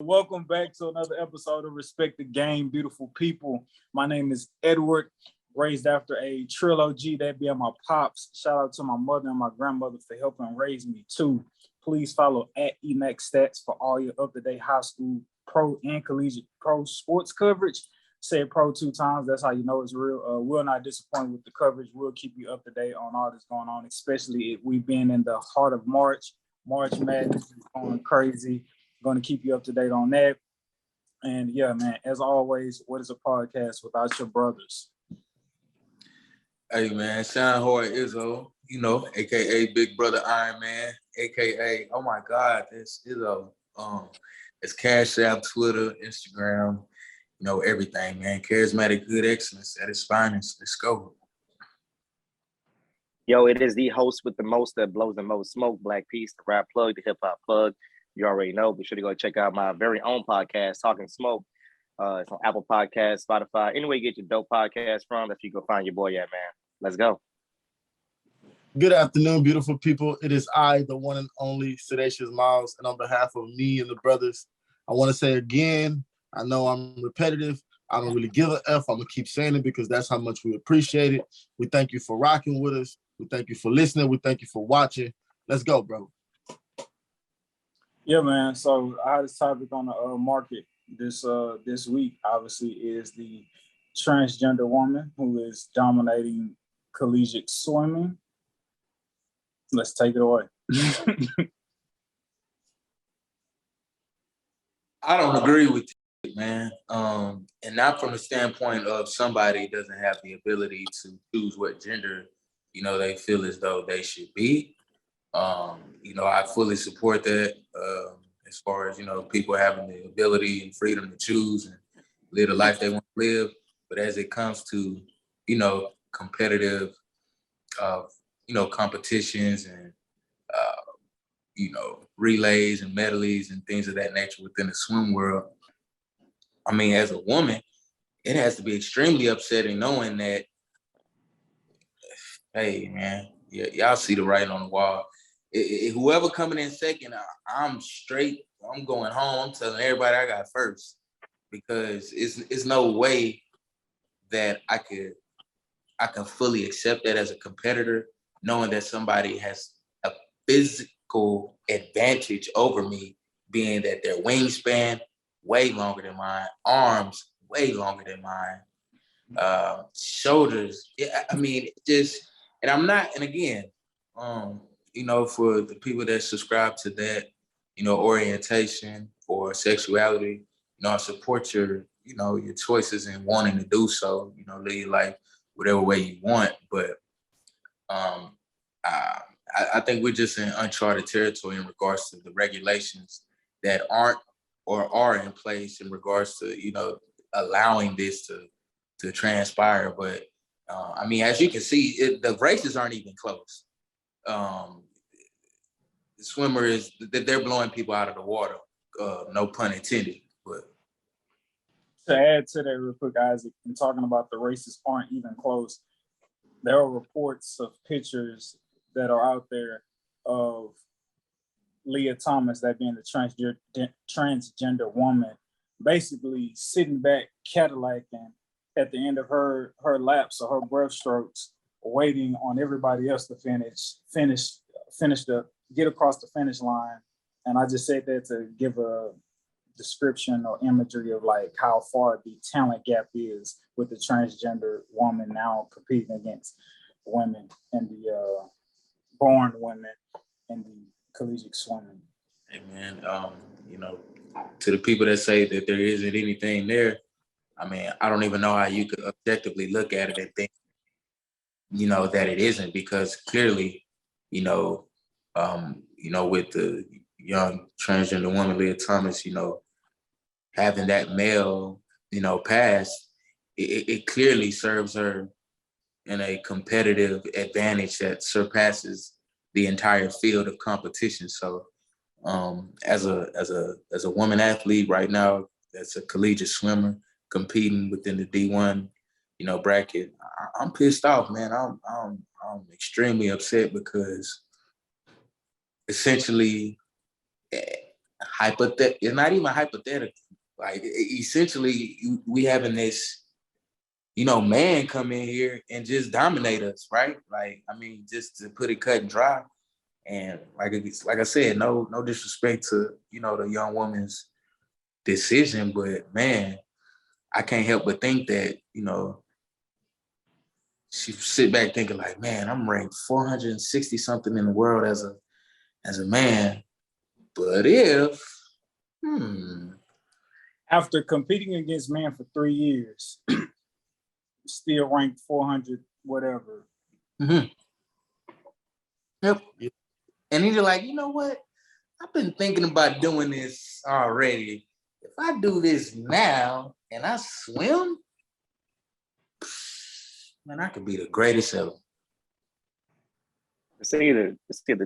Welcome back to another episode of Respect the Game, beautiful people. My name is Edward, raised after a trilogy. That be my pops. Shout out to my mother and my grandmother for helping raise me too. Please follow at EMAX Stats for all your up-to-date high school, pro, and collegiate pro sports coverage. Say pro 2 times. That's how you know it's real. We'll not disappoint with the coverage. We'll keep you up to date on all that's going on, especially if we've been in the heart of March. March Madness is going crazy. Going to keep you up to date on that. And yeah, man, as always, what is a podcast without your brothers? Hey, man, Sean Howard Izzo, a.k.a. Big Brother Iron Man, a.k.a. Oh, my God, this Izzo. It's Cash App, Twitter, Instagram, everything, man. Charismatic, good excellence at its finest. Let's go. Yo, it is the host with the most that blows the most smoke, Black Peace, the rap plug, the hip-hop plug. You already know. Be sure to go check out my very own podcast, Talkin Smoke. It's on Apple Podcasts, Spotify. Anywhere you get your dope podcast from, that's where you go find your boy at, man. Let's go. Good afternoon, beautiful people. It is I, the one and only Sedacious Miles, and on behalf of me and the brothers, I want to say again, I know I'm repetitive. I don't really give a F. I'm going to keep saying it because that's how much we appreciate it. We thank you for rocking with us. We thank you for listening. We thank you for watching. Let's go, bro. Yeah, man. So I had this topic on the market this week. Obviously, is the transgender woman who is dominating collegiate swimming. Let's take it away. I don't agree with you, man. And not from the standpoint of somebody doesn't have the ability to choose what gender, they feel as though they should be. I fully support that as far as, people having the ability and freedom to choose and live the life they want to live. But as it comes to, competitive, competitions and, relays and medleys and things of that nature within the swim world, I mean, as a woman, it has to be extremely upsetting knowing that, hey, man, y'all see the writing on the wall. Whoever coming in second, I'm straight. I'm going home. I'm telling everybody I got first because it's no way that I can fully accept that as a competitor, knowing that somebody has a physical advantage over me, being that their wingspan way longer than mine, arms way longer than mine, shoulders. And I'm not. And again, for the people that subscribe to that, orientation or sexuality, I support your choices and wanting to do so, live your life whatever way you want. But I think we're just in uncharted territory in regards to the regulations that aren't or are in place in regards to, allowing this to transpire. But as you can see, the races aren't even close. The swimmer they're blowing people out of the water, no pun intended. But to add to that real quick, Isaac, and talking about the races aren't even close, there are reports of pictures that are out there of Leah Thomas, that being the transgender woman, basically sitting back, Cadillacing at the end of her laps or her breaststrokes, waiting on everybody else to get across the finish line. And I just said that to give a description or imagery of like how far the talent gap is with the transgender woman now competing against women and the born women in the collegiate swimming. Hey man, to the people that say that there isn't anything there, I don't even know how you could objectively look at it and think, that it isn't, because clearly, with the young transgender woman, Leah Thomas, having that male, pass, it clearly serves her in a competitive advantage that surpasses the entire field of competition. So as a woman athlete right now, that's a collegiate swimmer competing within the D1, bracket, I'm pissed off, man. I'm extremely upset because essentially it's not even hypothetical. Like essentially, we having this, man come in here and just dominate us, right? Like, I mean, just to put it cut and dry. And like I said, no disrespect to, the young woman's decision, but man, I can't help but think that, she sit back thinking like, man, I'm ranked 460 something in the world as a man. But if, After competing against men for 3 years, still ranked 400, whatever. Mm-hmm. Yep. And he's like, you know what? I've been thinking about doing this already. If I do this now and I swim, man, I could be the greatest ever. It's either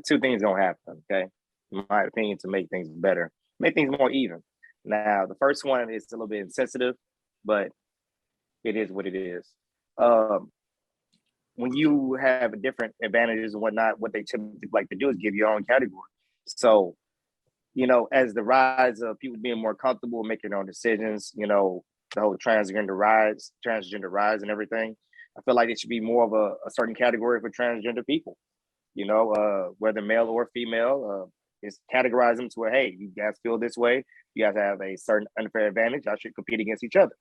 two things gonna happen, okay? In my opinion, to make things better, make things more even. Now, the first one is a little bit insensitive, but it is what it is. When you have different advantages and whatnot, what they typically like to do is give your own category. So, as the rise of people being more comfortable making their own decisions, the whole transgender rise and everything, I feel like it should be more of a certain category for transgender people, whether male or female, is categorize them to where, hey, you guys feel this way, you guys have a certain unfair advantage, y'all should compete against each other.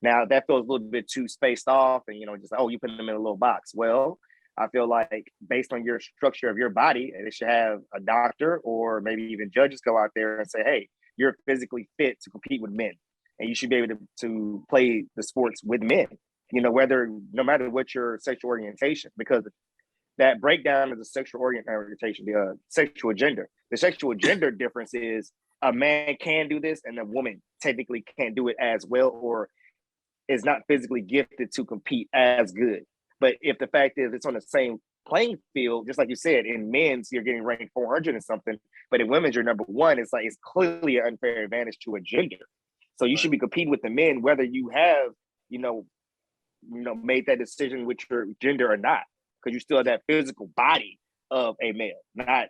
Now, that feels a little bit too spaced off and, just, you put them in a little box. Well, I feel like based on your structure of your body, it should have a doctor or maybe even judges go out there and say, hey, you're physically fit to compete with men. And you should be able to play the sports with men, no matter what your sexual orientation, because that breakdown of the sexual orientation, the sexual gender. The sexual gender difference is a man can do this and a woman technically can't do it as well or is not physically gifted to compete as good. But if the fact is it's on the same playing field, just like you said, in men's, you're getting ranked 400 and something, but in women's, you're number one. It's like, it's clearly an unfair advantage to a gender. So you should be competing with the men, whether you have, made that decision with your gender or not, because you still have that physical body of a male. Not,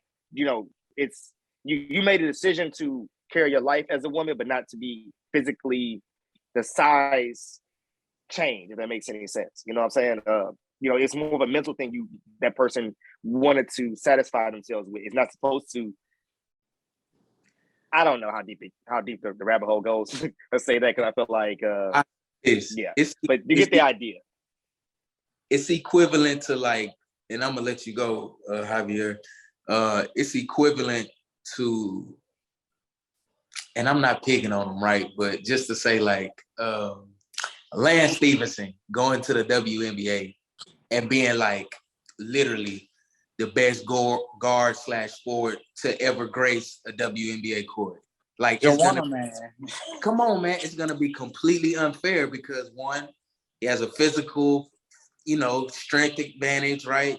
it's you made a decision to carry your life as a woman, but not to be physically the size change, if that makes any sense. You know what I'm saying? It's more of a mental thing that person wanted to satisfy themselves with. It's not supposed to. I don't know how deep the rabbit hole goes. Let's say that, because I feel like but you get the idea. It's equivalent to, like, and I'm gonna let you go, Javier. It's equivalent to, and I'm not picking on them, right? But just to say, like, Lance Stevenson going to the WNBA and being like literally the best guard / forward to ever grace a WNBA court. Like, come on, man. It's gonna be completely unfair because, one, he has a physical, strength advantage, right?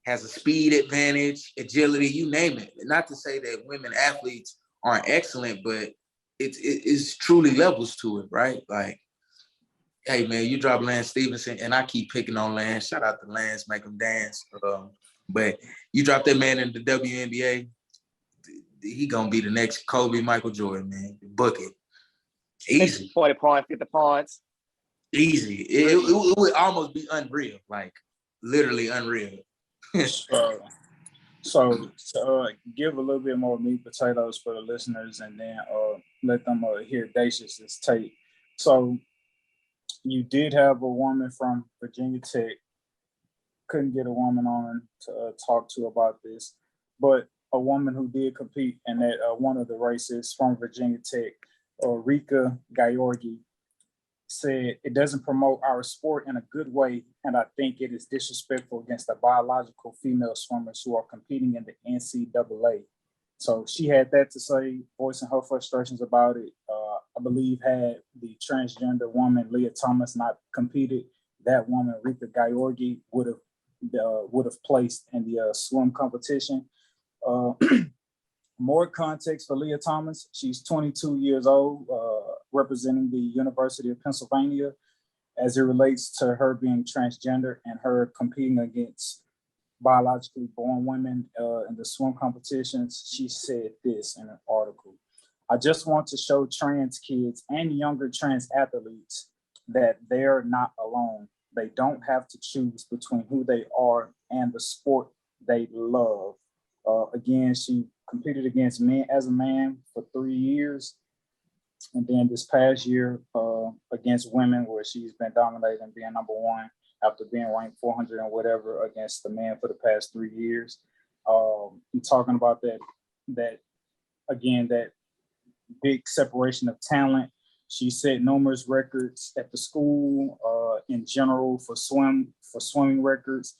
Has a speed advantage, agility, you name it. Not to say that women athletes aren't excellent, but it's truly levels to it, right? Like, hey, man, you drop Lance Stevenson, and I keep picking on Lance. Shout out to Lance, make him dance. But you drop that man in the WNBA, he gonna be the next Kobe, Michael Jordan, man. Book it. Easy. 40 points, 50 points. Easy. It would almost be unreal, like literally unreal. So give a little bit more meat potatoes for the listeners, and then let them hear Dacious' take. So you did have a woman from Virginia Tech. Couldn't get a woman on to talk to about this, but a woman who did compete in that one of the races from Virginia Tech, Rika Gayorgi, said it doesn't promote our sport in a good way, and I think it is disrespectful against the biological female swimmers who are competing in the NCAA. So she had that to say, voicing her frustrations about it. I believe had the transgender woman Leah Thomas not competed, that woman Rika Gayorgi would have placed in the swim competition. More context for Leah Thomas. She's 22 years old, representing the University of Pennsylvania, as it relates to her being transgender and her competing against biologically born women in the swim competitions. She said this in an article. I just want to show trans kids and younger trans athletes that they're not alone. They don't have to choose between who they are and the sport they love. Again, she competed against men as a man for 3 years. And then this past year against women, where she's been dominating and being number one after being ranked 400 and whatever against the men for the past 3 years. I'm talking about that big separation of talent. She set numerous records at the school in general for swimming records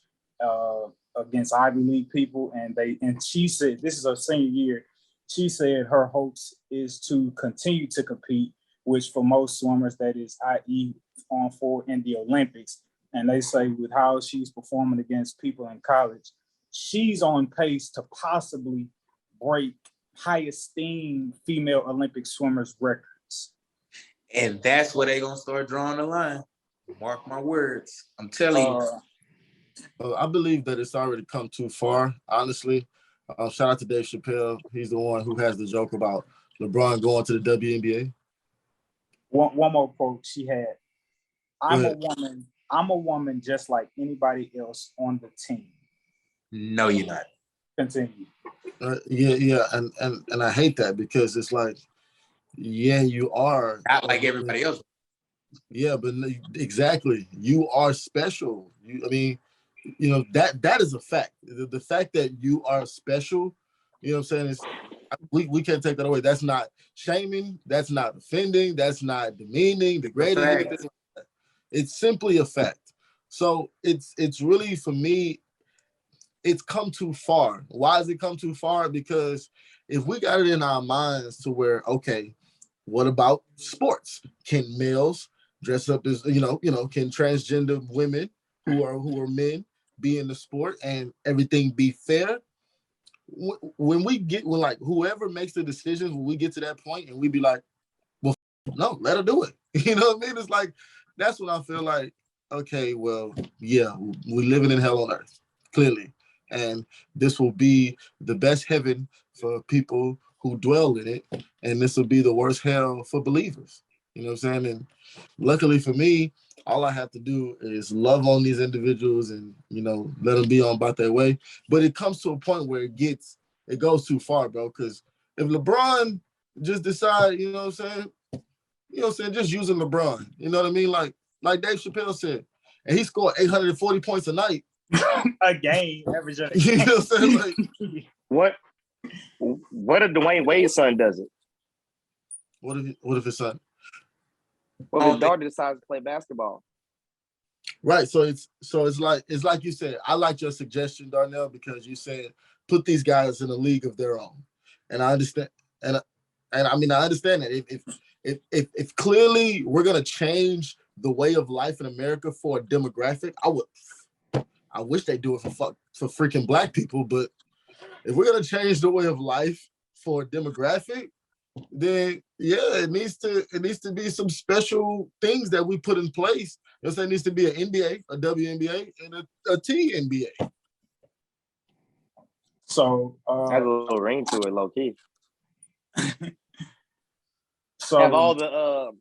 against Ivy League people, and she said this is her senior year. She said her hopes is to continue to compete, which for most swimmers that is, i.e., on for in the Olympics. And they say with how she's performing against people in college, she's on pace to possibly break high esteemed female Olympic swimmers records. And that's where they're going to start drawing the line. Mark my words. I'm telling you. I believe that it's already come too far, honestly. Shout out to Dave Chappelle. He's the one who has the joke about LeBron going to the WNBA. One more quote she had. I'm a woman just like anybody else on the team. No, you're not. Continue. Yeah, and I hate that because it's like, yeah, you are not like everybody else. Yeah, but exactly, you are special. That is a fact. The fact that you are special, you know what I'm saying, is we can't take that away. That's not shaming. That's not offending. That's not demeaning, degrading. Anything. It's simply a fact. So it's really, for me, it's come too far. Why has it come too far? Because if we got it in our minds to where, okay, what about sports? Can males dress up as, can transgender women who are men be in the sport and everything be fair? When whoever makes the decisions, when we get to that point and we be like, well, no, let her do it. You know what I mean? It's like, that's when I feel like, okay, well, yeah, we're living in hell on earth, clearly. And this will be the best heaven for people who dwell in it. And this will be the worst hell for believers. You know what I'm saying? And luckily for me, all I have to do is love on these individuals and, let them be on about their way. But it comes to a point where it goes too far, bro. Because if LeBron just decide, just using LeBron, you know what I mean? Like Dave Chappelle said, and he scored 840 points a night. A game, average. You know what I'm saying? What if Dwayne Wade's son does it? What if his son? Well, his daughter decides to play basketball. Right. So it's like you said. I like your suggestion, Darnell, because you said put these guys in a league of their own, and I understand. And I mean, I understand that if clearly we're gonna change the way of life in America for a demographic, I wish they do it for freaking black people. But if we're gonna change the way of life for a demographic, then yeah, it needs to be some special things that we put in place. There needs to be an NBA, a WNBA, and a TNBA. So has a little ring to it, low key. So have all the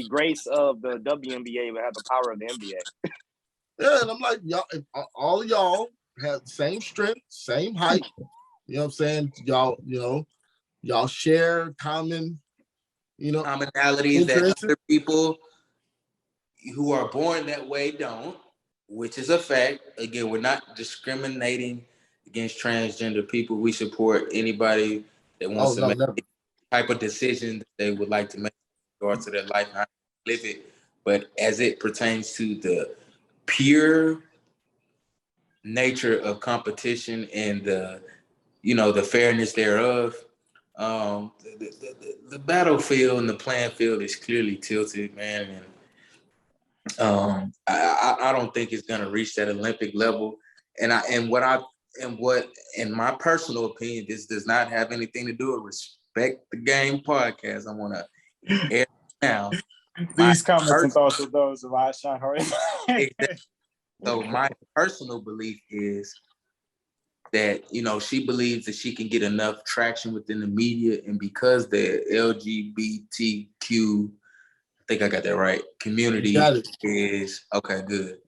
grace of the WNBA, but have the power of the NBA. Yeah, and I'm like, y'all, all of y'all have the same strength, same height. You know what I'm saying? Y'all share common, commonalities that other people who are born that way don't, which is a fact. Again, we're not discriminating against transgender people. We support anybody that wants to make the type of decision that they would like to make in regards to their life and how they live it. But as it pertains to the pure nature of competition and the fairness thereof, the battlefield and the playing field is clearly tilted, man. And I don't think it's gonna reach that Olympic level. And in my personal opinion, this does not have anything to do with Respect the Game podcast. I want to air now. These comments and thoughts are those of Deshaun. Exactly. So my personal belief is that, you know, she believes that she can get enough traction within the media, and because the LGBTQ, I think I got that right, community is, okay, good.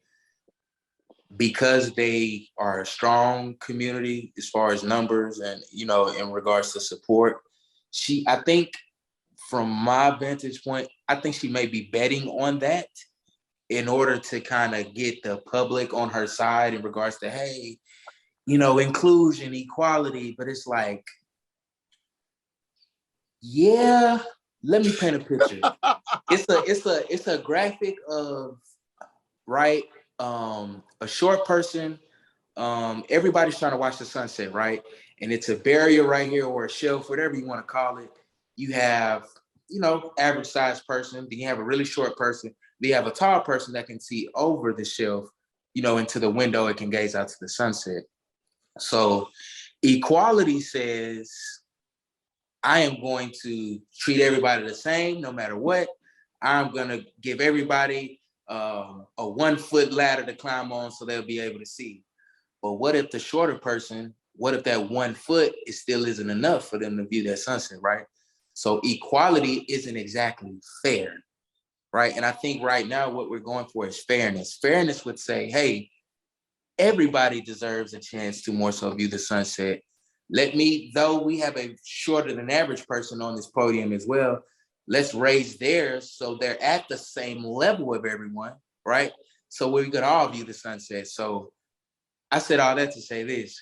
Because they are a strong community as far as numbers and, you know, in regards to support, I think from my vantage point, I think she may be betting on that in order to kind of get the public on her side in regards to, hey, you know, inclusion, equality, but it's like, yeah, let me paint a picture. It's a graphic of, right, a short person, everybody's trying to watch the sunset, right? And it's a barrier right here, or a shelf, whatever you want to call it. You have, you know, average sized person, then you have a really short person, then you have a tall person that can see over the shelf, you know, into the window, it can gaze out to the sunset. So equality says, I am going to treat everybody the same, no matter what. I'm going to give everybody a 1 foot ladder to climb on so they'll be able to see. But what if the shorter person, what if that 1 foot still isn't enough for them to view that sunset, right? So equality isn't exactly fair, right? And I think right now what we're going for is fairness. Fairness would say, hey, everybody deserves a chance to more so view the sunset. Though we have a shorter than average person on this podium as well, let's raise theirs so they're at the same level of everyone, right? So we could all view the sunset. So I said all that to say this.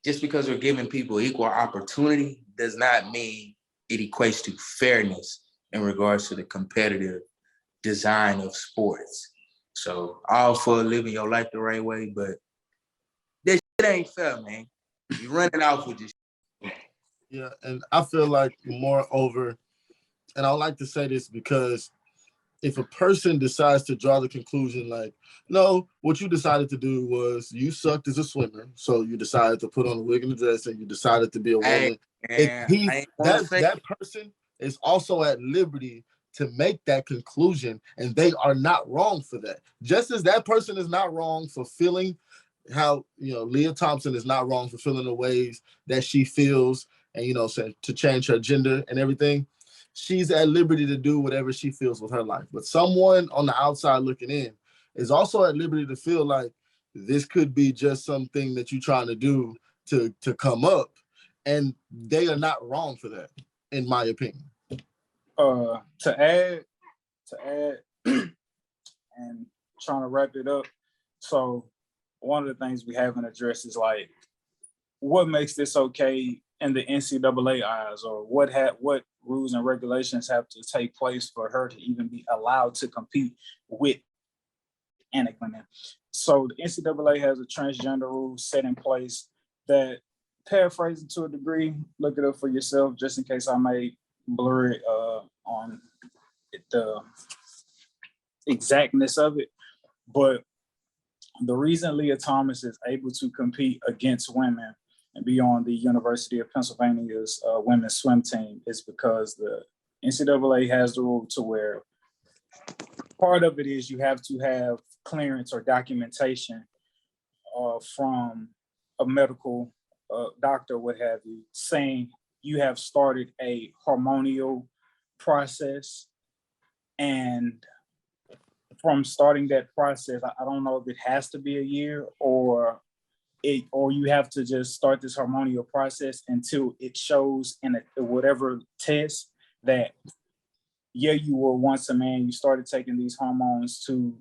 Just because we're giving people equal opportunity does not mean it equates to fairness in regards to the competitive design of sports. So all for living your life the right way, but this shit ain't fair, man. You're running off with this shit. Yeah, and I feel like moreover, and I like to say this because if a person decides to draw the conclusion like, no, what you decided to do was you sucked as a swimmer, so you decided to put on a wig and a dress and you decided to be a woman. That person is also at liberty to make that conclusion, and they are not wrong for that. Just as that person is not wrong for feeling how, you know, Leah Thompson is not wrong for feeling the ways that she feels and, you know, to change her gender and everything. She's at liberty to do whatever she feels with her life. But someone on the outside looking in is also at liberty to feel like this could be just something that you're trying to do to come up. And they are not wrong for that, in my opinion. To add, and trying to wrap it up. So one of the things we haven't addressed is like, what makes this okay in the NCAA eyes, or what rules and regulations have to take place for her to even be allowed to compete with women. So the NCAA has a transgender rule set in place that, paraphrasing to a degree, look it up for yourself, just in case I may blur it on the exactness of it. But the reason Leah Thomas is able to compete against women and be on the University of Pennsylvania's women's swim team is because the NCAA has the rule to where part of it is you have to have clearance or documentation from a medical doctor, what have you, saying you have started a hormonal process. And from starting that process, I don't know if it has to be a year or you have to just start this hormonal process until it shows in whatever test that, yeah, you were once a man, you started taking these hormones to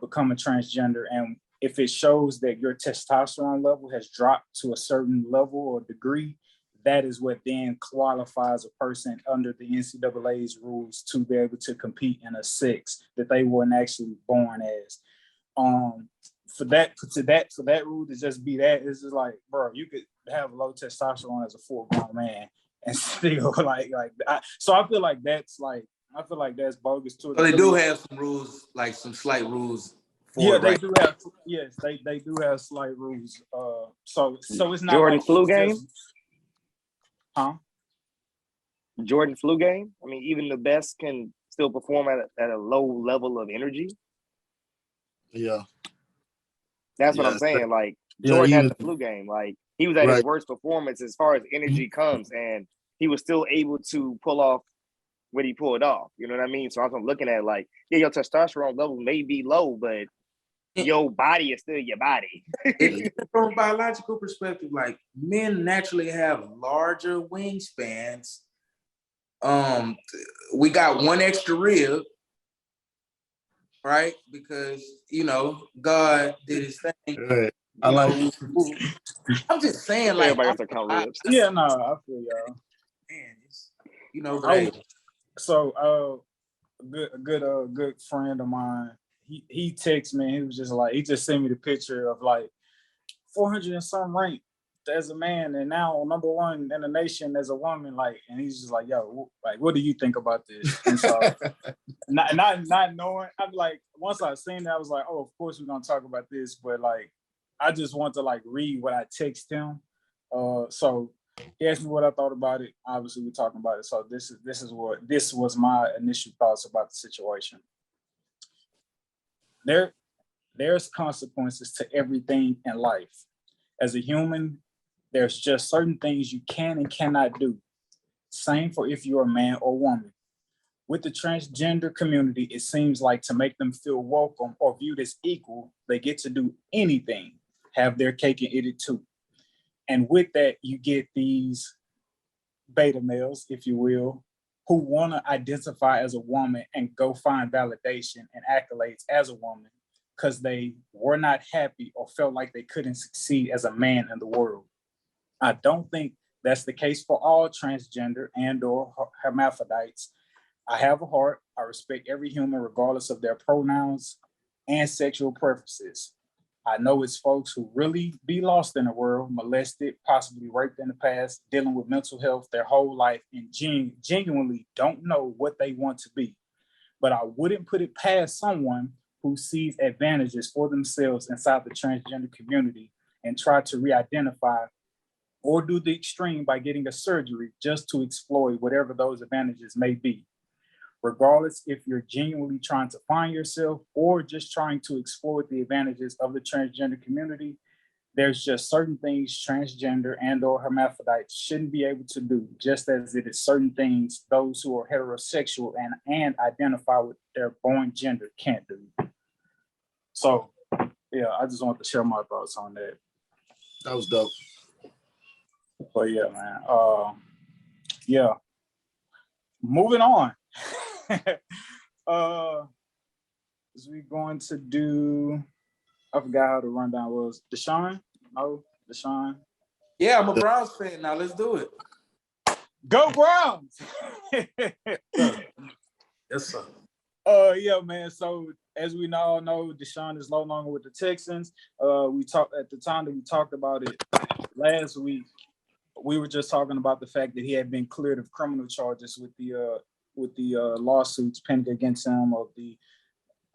become a transgender. And if it shows that your testosterone level has dropped to a certain level or degree, that is what then qualifies a person under the NCAA's rules to be able to compete in a sex that they weren't actually born as. For that rule to just be that, it's just like, bro, you could have low testosterone as a full-grown man and still so I feel like that's bogus too. So they do have some rules, like some slight rules. They do have. Yes, they do have slight rules. So it's not Jordan like flu game. Huh? Jordan flu game. I mean, even the best can still perform at a low level of energy. Yeah. That's what I'm saying. Like, Jordan had even the flu game. Like he was at his right. worst performance as far as energy comes, and he was still able to pull off what he pulled off. You know what I mean? So I'm looking at like, yeah, your testosterone level may be low, but your body is still your body. From a biological perspective, like men naturally have larger wingspans. We got one extra rib, right? Because God did his thing. Right. I like. I'm just saying, like, Everybody got their count ribs. Yeah, no, I feel y'all. Man, it's, So, a good friend of mine, he texted me. He was just like, he just sent me the picture of like 400 and some ranked as a man, and now number one in the nation as a woman. Like, and he's just like, yo, like, what do you think about this? And so, not knowing, I'm like, once I seen that, I was like, oh, of course we're gonna talk about this, but like, I just want to like read what I text him. So he asked me what I thought about it. Obviously, we're talking about it. So this was my initial thoughts about the situation. There's consequences to everything in life. As a human, there's just certain things you can and cannot do. Same for if you're a man or woman. With the transgender community, it seems like to make them feel welcome or viewed as equal, they get to do anything, have their cake and eat it too. And with that, you get these beta males, if you will, who want to identify as a woman and go find validation and accolades as a woman because they were not happy or felt like they couldn't succeed as a man in the world. I don't think that's the case for all transgender and or hermaphrodites. I have a heart. I respect every human regardless of their pronouns and sexual preferences. I know it's folks who really be lost in the world, molested, possibly raped in the past, dealing with mental health their whole life, and genuinely don't know what they want to be. But I wouldn't put it past someone who sees advantages for themselves inside the transgender community and try to re-identify or do the extreme by getting a surgery just to exploit whatever those advantages may be. Regardless if you're genuinely trying to find yourself or just trying to exploit the advantages of the transgender community, there's just certain things transgender and or hermaphrodites shouldn't be able to do, just as it is certain things those who are heterosexual and identify with their born gender can't do. So, yeah, I just want to share my thoughts on that. That was dope. But yeah, man. Yeah. Moving on. Is we going to do, I forgot how the rundown was. Deshaun? No, Deshaun. Yeah, I'm a Browns fan now. Let's do it. Go Browns! Yes, sir. Yeah, man. So as we all know, Deshaun is no longer with the Texans. We talked at the time that we talked about it last week. We were just talking about the fact that he had been cleared of criminal charges with the lawsuits pending against him of the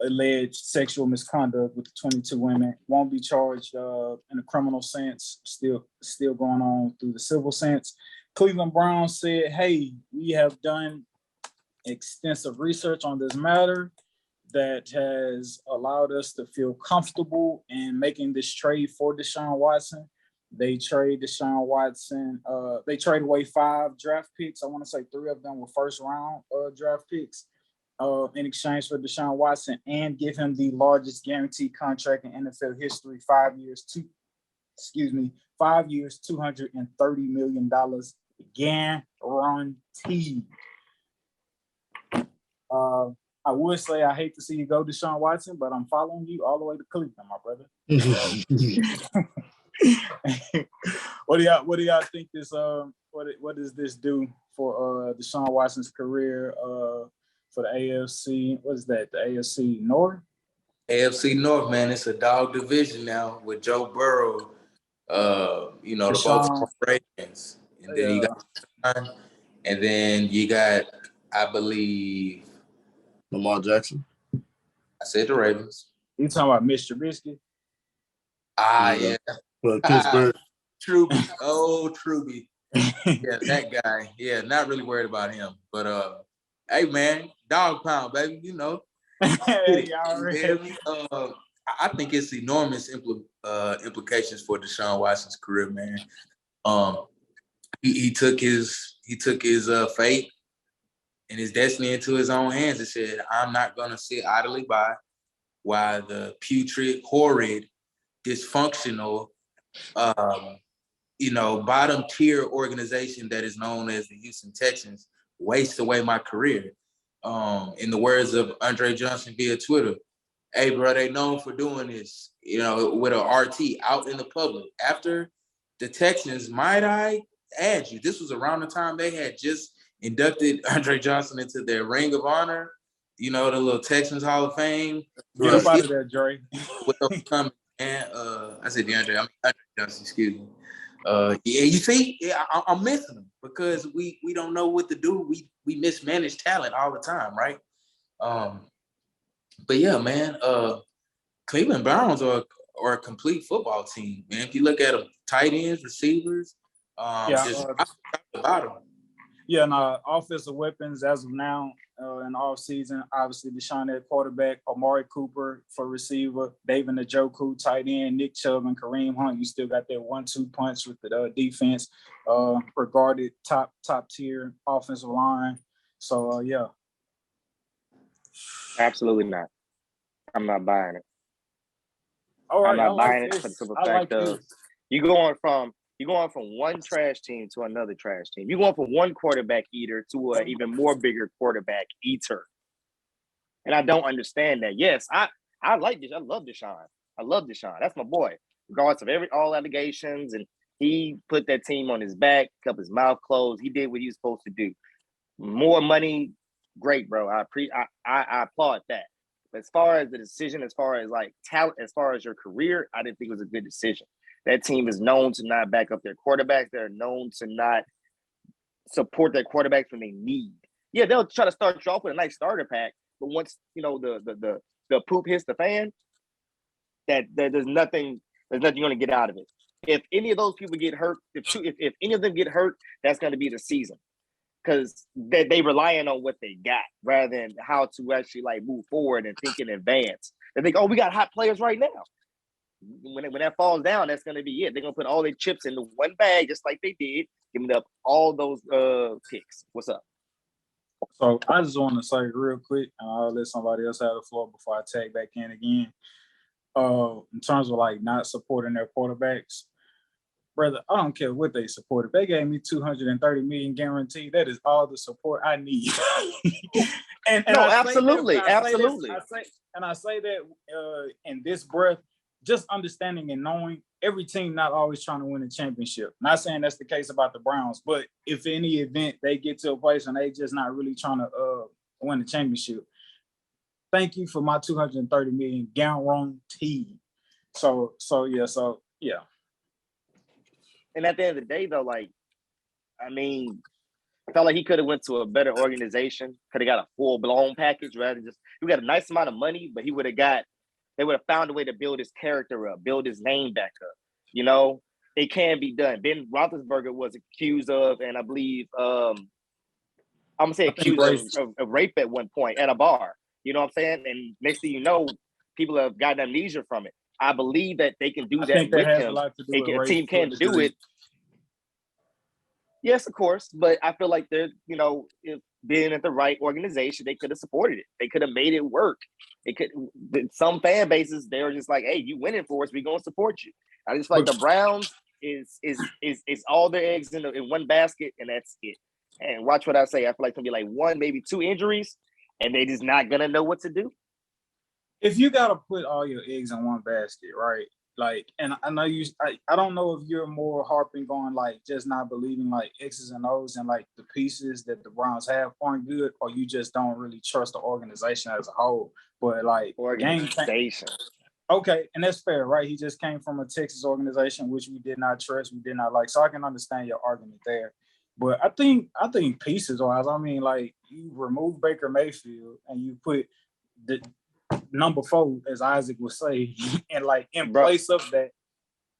alleged sexual misconduct with the 22 women. Won't be charged in a criminal sense, still going on through the civil sense. Cleveland Browns said, hey, we have done extensive research on this matter that has allowed us to feel comfortable in making this trade for Deshaun Watson. They trade Deshaun Watson. They trade away 5 draft picks. I want to say 3 of them were first round draft picks in exchange for Deshaun Watson, and give him the largest guaranteed contract in NFL history, 5 years, $230 million guaranteed. I would say I hate to see you go, Deshaun Watson, but I'm following you all the way to Cleveland, my brother. What do y'all think this what does this do for Deshaun Watson's career for the AFC? What is that? The AFC North? AFC North, man, it's a dog division now with Joe Burrow, the Baltimore Ravens. And then you got, I believe, Lamar Jackson. I said the Ravens. You talking about Mr. Trubisky? Yeah. For Pittsburgh. Truby. Oh, Truby. Yeah, that guy. Yeah, not really worried about him. But hey man, dog pound, baby, you know. Hey, y'all ready? I think it's enormous implications for Deshaun Watson's career, man. He took his fate and his destiny into his own hands and said, I'm not going to sit idly by while the putrid, horrid, dysfunctional, bottom tier organization that is known as the Houston Texans waste away my career. In the words of Andre Johnson via Twitter, hey, bro, they known for doing this, with an RT out in the public. After the Texans, might I add you, this was around the time they had just inducted Andre Johnson into their Ring of Honor, the little Texans Hall of Fame. Get up out of there, Dre. I said DeAndre, Andre Johnson, excuse me. You see, I'm missing them because we don't know what to do. We mismanage talent all the time, right? But yeah, man, Cleveland Browns are a complete football team, man. If you look at them, tight ends, receivers, about them. Yeah, and offensive weapons as of now in the offseason, obviously Deshaun at quarterback, Amari Cooper for receiver, David Njoku, tight end, Nick Chubb and Kareem Hunt. You still got that 1-2 punch with the defense, regarded top tier offensive line. So, yeah. Absolutely not. I'm not buying it. All right, I'm not buying it for the simple fact of you're going from one trash team to another trash team. You're going from one quarterback eater to an even more bigger quarterback eater. And I don't understand that. Yes, I like this. I love Deshaun. That's my boy. Regardless of all allegations, and he put that team on his back, kept his mouth closed. He did what he was supposed to do. More money, great, bro. I applaud that. But as far as the decision, as far as like talent, as far as your career, I didn't think it was a good decision. That team is known to not back up their quarterbacks. They're known to not support their quarterbacks when they need. Yeah, they'll try to start you off with a nice starter pack, but once the poop hits the fan, that there's nothing you're going to get out of it. If any of those people get hurt, if any of them get hurt, that's going to be the season, because they relying on what they got rather than how to actually like move forward and think in advance. They think, oh, we got hot players right now. When that falls down, that's going to be it. They're going to put all their chips into one bag, just like they did, giving up all those picks. What's up? So I just want to say real quick, and I'll let somebody else have the floor before I tag back in again. In terms of like not supporting their quarterbacks, brother, I don't care what they supported. They gave me $230 million guaranteed. That is all the support I need. and no, I absolutely. I say that in this breath, just understanding and knowing every team not always trying to win a championship. Not saying that's the case about the Browns, but if in any event they get to a place and they just not really trying to win the championship, thank you for my $230 million guaranteed. So yeah. And at the end of the day, though, like, I mean, I felt like he could have went to a better organization, could have got a full-blown package rather than just – you got a nice amount of money, but they would have found a way to build his character up, build his name back up. It can be done. Ben Roethlisberger was accused of, and I believe, accused of rape at one point at a bar. You know what I'm saying? And next thing you know, people have gotten amnesia from it. I believe that they can do that with him. A team can do it. Yes, of course. But I feel like they're, if being at the right organization, they could have supported it. They could have made it work. Some fan bases, they're just like, hey, you winning for us, we're gonna support you. I just feel like the Browns is all their eggs in one basket, and that's it. And watch what I say. I feel like it's gonna be like one, maybe two injuries, and they just not gonna know what to do. If you gotta put all your eggs in one basket, right? Like, and I know I don't know if you're more harping on like just not believing like X's and O's and like the pieces that the Browns have aren't good, or you just don't really trust the organization as a whole. But like organization. Okay, and that's fair, right? He just came from a Texas organization which we did not trust, we did not like. So I can understand your argument there. But I think pieces wise, I mean, like you remove Baker Mayfield and you put the number 4, as Isaac would say, and like in place of that,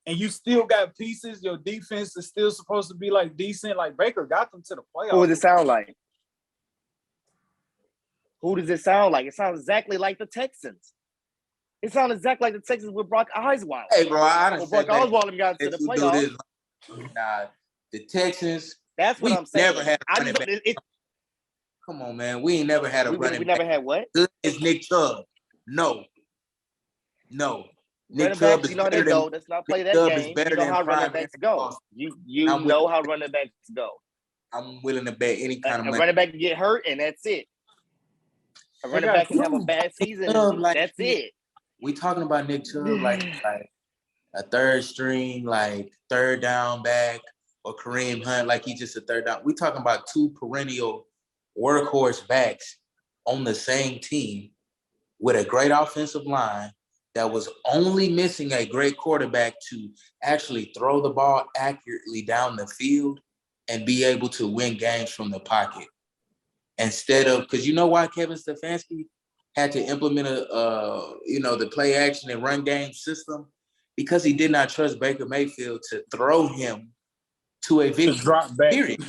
and you still got pieces. Your defense is still supposed to be like decent. Like Baker got them to the playoffs. Who does it sound like? Who does it sound like? It sounds exactly like the Texans. It sounds exactly like the Texans with Brock Osweiler. Hey, bro, I done Well, said Brock that. Osweiler got to the You do playoffs. this. Nah, the Texans. That's what I'm saying. Never had a running back. Come on, man. We ain't never had a running back. We never had what? Good as Nick Chubb. No. Nick Running Chubb backs, is you know how they better go. than Let's not play that Chubb game. is better You know than how prime running backs Aaron go. Rodgers. You know how running backs go. I'm willing to bet any kind of money. A running back can get hurt, and that's it. A running back can have a bad season, and that's it. We talking about Nick Chubb like a third string, like third down back, or Kareem Hunt, like he's just a third down. We talking about two perennial workhorse backs on the same team with a great offensive line that was only missing a great quarterback to actually throw the ball accurately down the field and be able to win games from the pocket. Instead of, because you know why Kevin Stefanski had to implement the play action and run game system? Because he did not trust Baker Mayfield to throw him to a victory. Drop back. Period.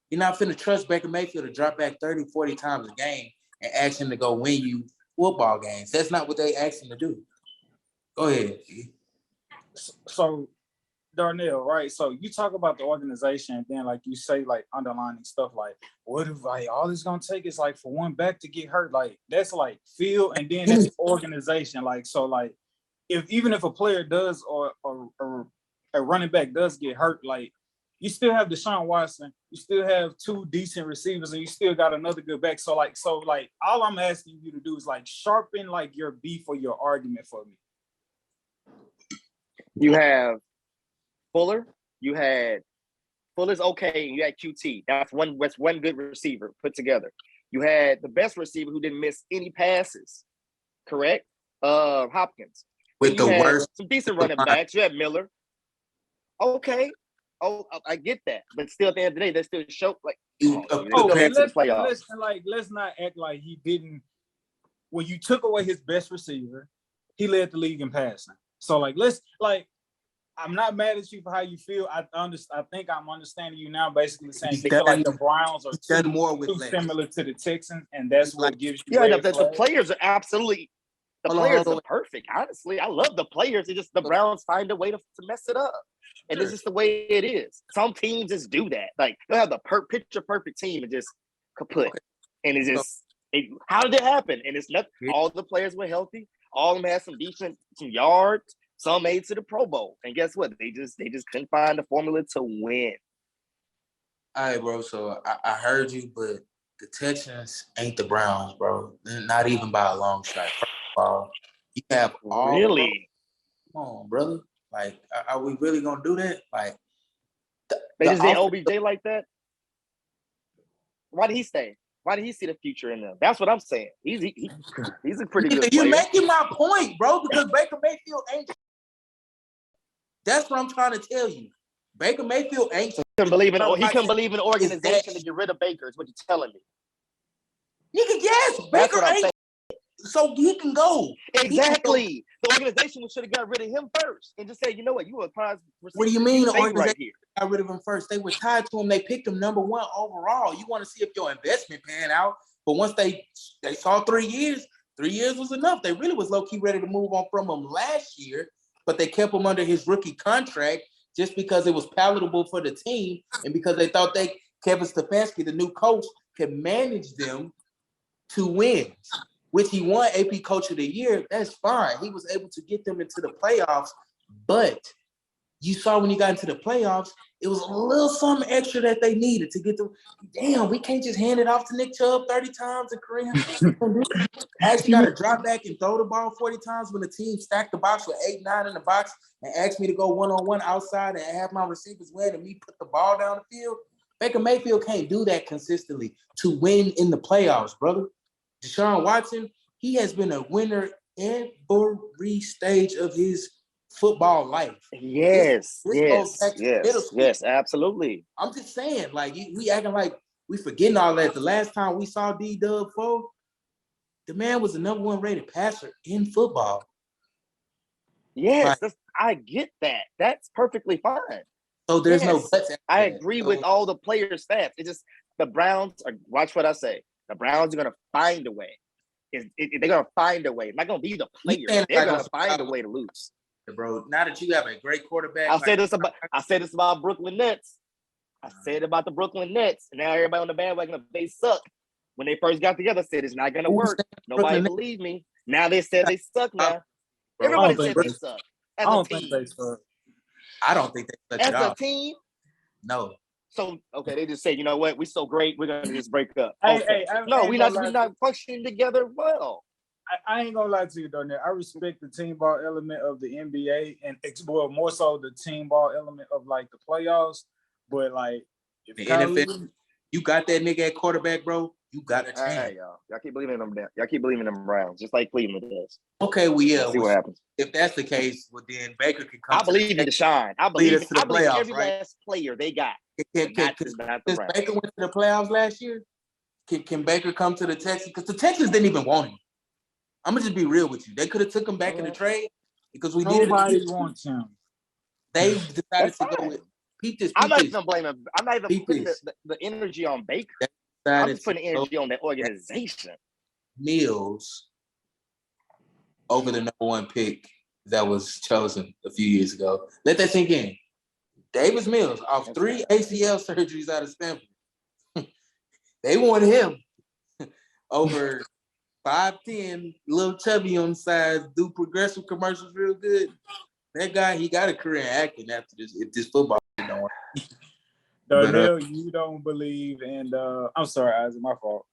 You're not finna trust Baker Mayfield to drop back 30, 40 times a game and ask him to go win you football games. That's not what they asked him to do. Go ahead. So, Darnell, right? So you talk about the organization, and then like you say, like underlining stuff like, what if like all it's gonna take is like for one back to get hurt? Like that's like field, and then that's organization. Like so, like even if a player does or a running back does get hurt, like you still have Deshaun Watson, you still have two decent receivers, and you still got another good back. So all I'm asking you to do is like sharpen like your beef or your argument for me. You have Fuller. You had Fuller's okay, and you had QT. That's one good receiver put together. You had the best receiver who didn't miss any passes, correct? Hopkins. With the worst, some decent running backs. You had Miller. Okay. Oh, I get that, but still at the end of the day, they still show like let's not act like he didn't. When you took away his best receiver, he led the league in passing. So I'm not mad at you for how you feel. I think I'm understanding you now. Basically saying you feel like the Browns are too similar to the Texans, and that's what gives you. Yeah, the players are absolutely. The players are perfect. Honestly, I love the players. It's just the Browns find a way to mess it up. And it's just the way it is. Some teams just do that. Like, they'll have the picture perfect team and just kaput. Okay. And it's just, how did it happen? And it's not, all the players were healthy. All of them had some decent, some yards. Some made to the Pro Bowl. And guess what? They just couldn't find the formula to win. All right, bro. So I heard you, but the Texans ain't the Browns, bro. Not even by a long shot. First of all, you have all. Really? Come on, brother. Like, are we really gonna do that? Like, they just did OBJ like that. Why did he stay? Why did he see the future in them? That's what I'm saying. He's a pretty good player. You're making my point, bro. Because Baker Mayfield ain't. That's what I'm trying to tell you. Baker Mayfield ain't. So he couldn't believe in the organization to get rid of Baker. Is what you're telling me? Nigga, yes, Baker ain't. So he can go. Exactly. The organization should have got rid of him first and just said, you know what, you were a prize receiver. What do you mean the organization got rid of him first? They were tied to him. They picked him number one overall. You want to see if your investment pan out. But once they saw 3 years, 3 years was enough. They really was low-key ready to move on from him last year, but they kept him under his rookie contract just because it was palatable for the team and because they thought Kevin Stefanski, the new coach, could manage them to wins. Which he won AP Coach of the Year, that's fine. He was able to get them into the playoffs, but you saw when he got into the playoffs, it was a little something extra that they needed to get them. Damn, we can't just hand it off to Nick Chubb 30 times and Kareem. Actually got to drop back and throw the ball 40 times when the team stacked the box with 8, 9 in the box and asked me to go one-on-one outside and have my receivers win and me put the ball down the field. Baker Mayfield can't do that consistently to win in the playoffs, brother. Deshaun Watson, he has been a winner every stage of his football life. Yes, absolutely. I'm just saying, like, we acting like we forgetting all that. The last time we saw D-Dub fold, the man was the number one rated passer in football. Yes, I get that. That's perfectly fine. So there's no buts. I agree with all the player stats. It's just the Browns are, watch what I say. The Browns are going to find a way. they're gonna find a way. It's not gonna be the player. They're gonna find a way to lose. Bro, now that you have a great quarterback, I said this about Brooklyn Nets. I said about the Brooklyn Nets, and now everybody on the bandwagon, they suck. When they first got together, said it's not gonna work. Nobody believed me. Now they said they suck. Now everybody said they suck. As a team, I don't think they suck as a team. No. So okay, they just say, you know what, we're so great, we're gonna just break up. Hey, no, we're not functioning together well. I ain't gonna lie to you, though. I respect the team ball element of the NBA, and well, more so the team ball element of like the playoffs. But like, if the NFL, you got that nigga at quarterback, bro. You got a chance. Right, y'all keep believing in them. Y'all keep believing in them Browns, just like Cleveland does. Okay, well, yeah. See what happens. If that's the case, well, then Baker can come. I believe in Deshaun. I believe playoffs, every last player they got. Can Baker went to the playoffs last year? Can Baker come to the Texans? Because the Texans didn't even want him. I'm gonna just be real with you. They could have took him back in the trade because we needed. Nobody wants him. They decided to go with. I'm not even blaming. I'm not even putting the energy on Baker. I'm just putting energy on that organization. Mills over the number one pick that was chosen a few years ago. Let that sink in. Davis Mills off 3 ACL surgeries out of Stanford. They wanted him over 5'10", little chubby on the side, do progressive commercials real good. That guy, he got a career in acting after this. If this football don't work. Darnell, you don't believe in I'm sorry, Isaac, my fault.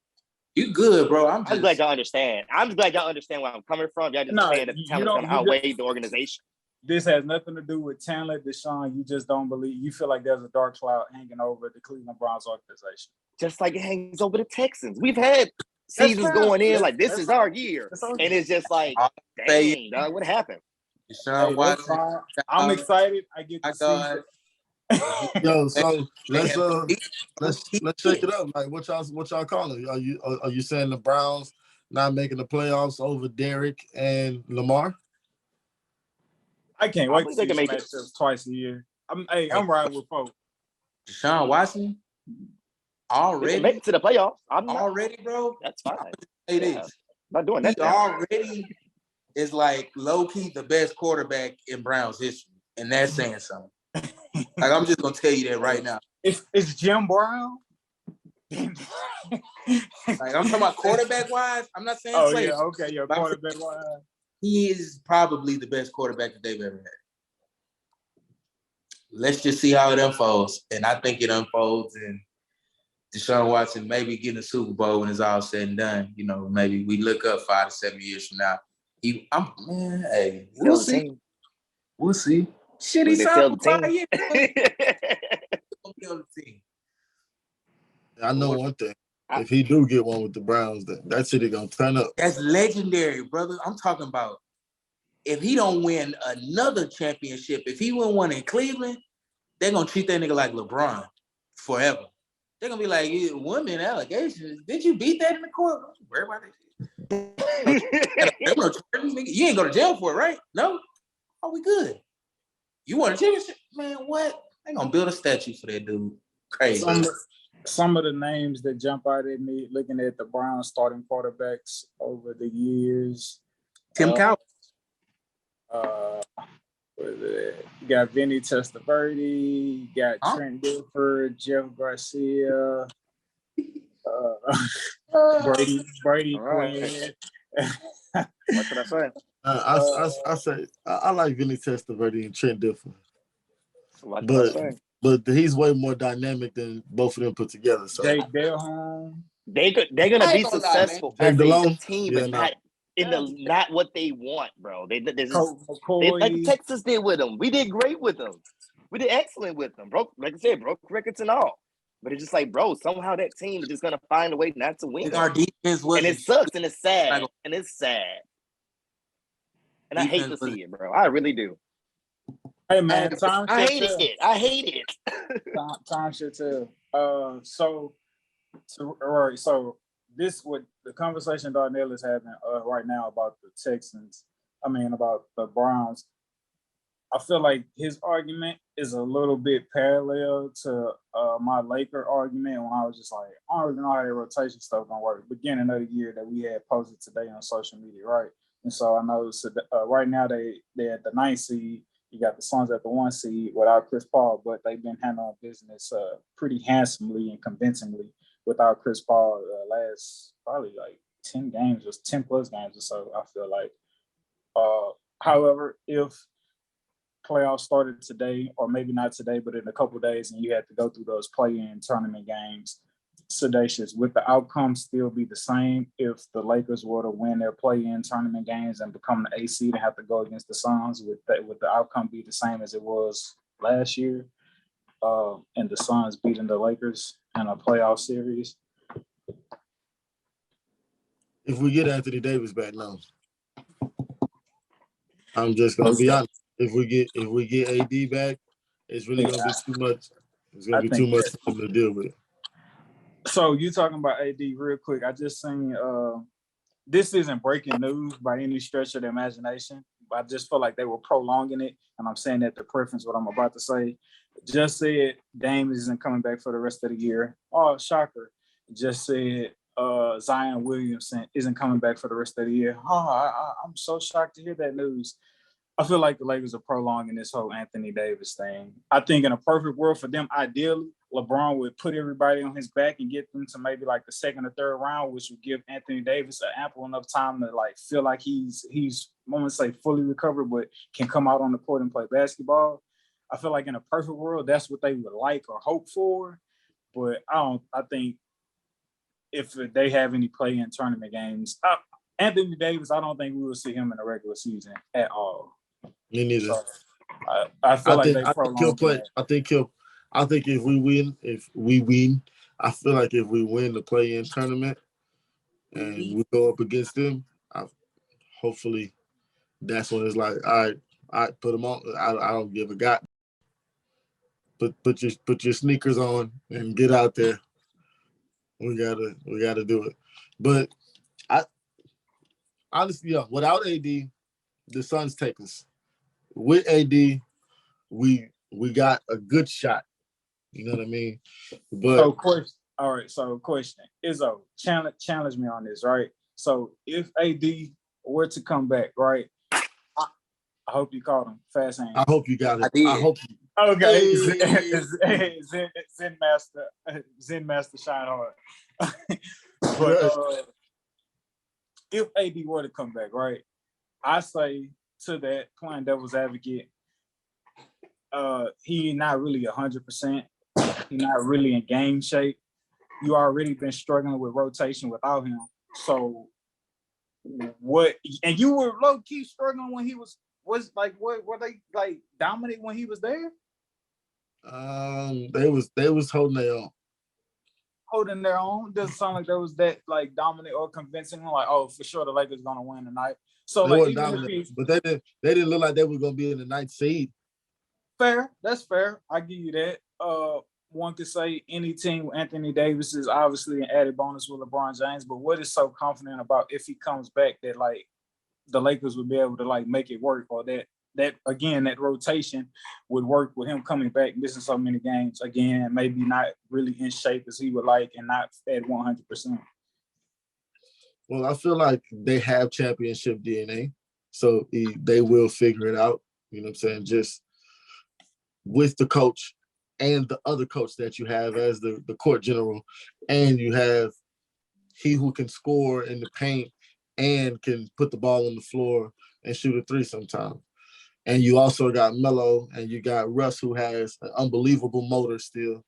You good, bro. I'm glad y'all understand. I'm just glad y'all understand where I'm coming from. Y'all just saying that the talent's gonna outweigh the organization. This has nothing to do with talent, Deshaun. You just don't believe. You feel like there's a dark cloud hanging over the Cleveland Browns organization. Just like it hangs over the Texans. We've had seasons going in like this is our year, and it's just like, dang, dog, what happened? Deshaun Watson. I'm excited. I get to see. Yo, so let's check it up. Like, what y'all calling? Are you saying the Browns not making the playoffs over Derek and Lamar? I can't wait to see these matchups twice a year. I'm riding with folks. Deshaun Watson already make it to the playoffs. Already, bro. That's fine. It is. Not doing that. He already is like low key the best quarterback in Browns history, and that's saying something. Like, I'm just gonna tell you that right now. It's Jim Brown. Like, I'm talking about quarterback wise. I'm not saying. Oh yeah, okay, yeah, quarterback wise. He is probably the best quarterback that they've ever had. Let's just see how it unfolds, and I think it unfolds in Deshaun Watson maybe getting a Super Bowl when it's all said and done. You know, maybe we look up 5 to 7 years from now. We'll see. We'll see. Shit, he signed for 5 years. I know one thing. If he do get one with the Browns, then that shit is gonna turn up. That's legendary, brother. I'm talking about if he don't win another championship, if he win one in Cleveland, they're gonna treat that nigga like LeBron forever. They're gonna be like, women allegations. Did you beat that in the court? Where about that? You ain't go to jail for it, right? No? Oh, we good. You want a championship? Man, what? They gonna build a statue for that dude. Crazy. Some of the names that jump out at me looking at the Browns starting quarterbacks over the years. Tim Cowell. You got Vinny Testaverde, you got Trent Dilfer, Jeff Garcia, Brady Quinn. What can I say? I say I like Vinny Testaverde and Trent Dilfer. But he's way more dynamic than both of them put together. So Jake Delhomme. They're gonna be successful as a team, but not what they want, bro. They like Texas did with them. We did great with them. We did excellent with them, bro. Like I said, broke records and all. But it's just like, bro, somehow that team is just gonna find a way not to win. Our defense was, and it sucks, and it's sad, and it's sad. And I hate to see it, bro. I really do. Hey man, I hate it. Time should tell. So this what the conversation Darnell is having right now about the Texans. I mean about the Browns. I feel like his argument is a little bit parallel to my Laker argument when I was just like, I don't really know how that rotation stuff gonna work. Beginning of the year that we had posted today on social media, right? And so I know right now they at the 9th seed. You got the Suns at the 1 seed without Chris Paul, but they've been handling business pretty handsomely and convincingly without Chris Paul last probably like 10 games, just 10 plus games or so. I feel like. However, if playoffs started today, or maybe not today, but in a couple of days, and you had to go through those play-in tournament games, Sedacious, would the outcome still be the same if the Lakers were to win their play-in tournament games and become the 8th seed and have to go against the Suns? Would the outcome be the same as it was last year, and the Suns beating the Lakers in a playoff series? If we get Anthony Davis back, no. I'm just gonna be honest. If we get AD back, it's really gonna be too much. It's gonna be too much for them to deal with. So you talking about AD real quick? I just seen this isn't breaking news by any stretch of the imagination. I just feel like they were prolonging it, and I'm saying that to preference what I'm about to say. Just said Dame isn't coming back for the rest of the year. Oh, shocker! Just said Zion Williamson isn't coming back for the rest of the year. Oh, I'm so shocked to hear that news. I feel like the Lakers are prolonging this whole Anthony Davis thing. I think in a perfect world for them, ideally, LeBron would put everybody on his back and get them to maybe like the second or third round, which would give Anthony Davis ample enough time to like feel like he's I won't say fully recovered, but can come out on the court and play basketball. I feel like in a perfect world, that's what they would like or hope for. But I think if they have any play-in tournament games, Anthony Davis, I don't think we will see him in the regular season at all. Me neither. So, I think he'll play. I think if we win, I feel like if we win the play-in tournament and we go up against them, hopefully that's when it's like, all right, put them on. I don't give a god. Put your sneakers on and get out there. We gotta do it. But I honestly, without AD, the Suns take us. With AD, we got a good shot. You know what I mean? But question. Izzo, challenge me on this, right? So if AD were to come back, right? I hope you caught him. Fast hand. I hope you got it. I hope you. Okay. Zen Master shine hard. But if AD were to come back, right? I say to that, playing devil's advocate, he not really 100%. He's not really in game shape. You already been struggling with rotation without him. So what? And you were low key struggling when he was like, what were they like dominant when he was there? They was holding their own. Holding their own. Doesn't sound like there was that like dominant or convincing. Like, oh, for sure the Lakers gonna win tonight. So they like, were dominant, but they didn't look like they were gonna be in the 9th seed. Fair, that's fair. I give you that. One could say any team with Anthony Davis is obviously an added bonus with LeBron James. But what is so confident about if he comes back that like the Lakers would be able to like make it work, or that again that rotation would work with him coming back, missing so many games again, maybe not really in shape as he would like, and not at 100%. Well, I feel like they have championship DNA, so they will figure it out. You know what I'm saying? Just with the coach and the other coach that you have as the court general, and you have he who can score in the paint and can put the ball on the floor and shoot a three sometimes. And you also got Melo, and you got Russ, who has an unbelievable motor still.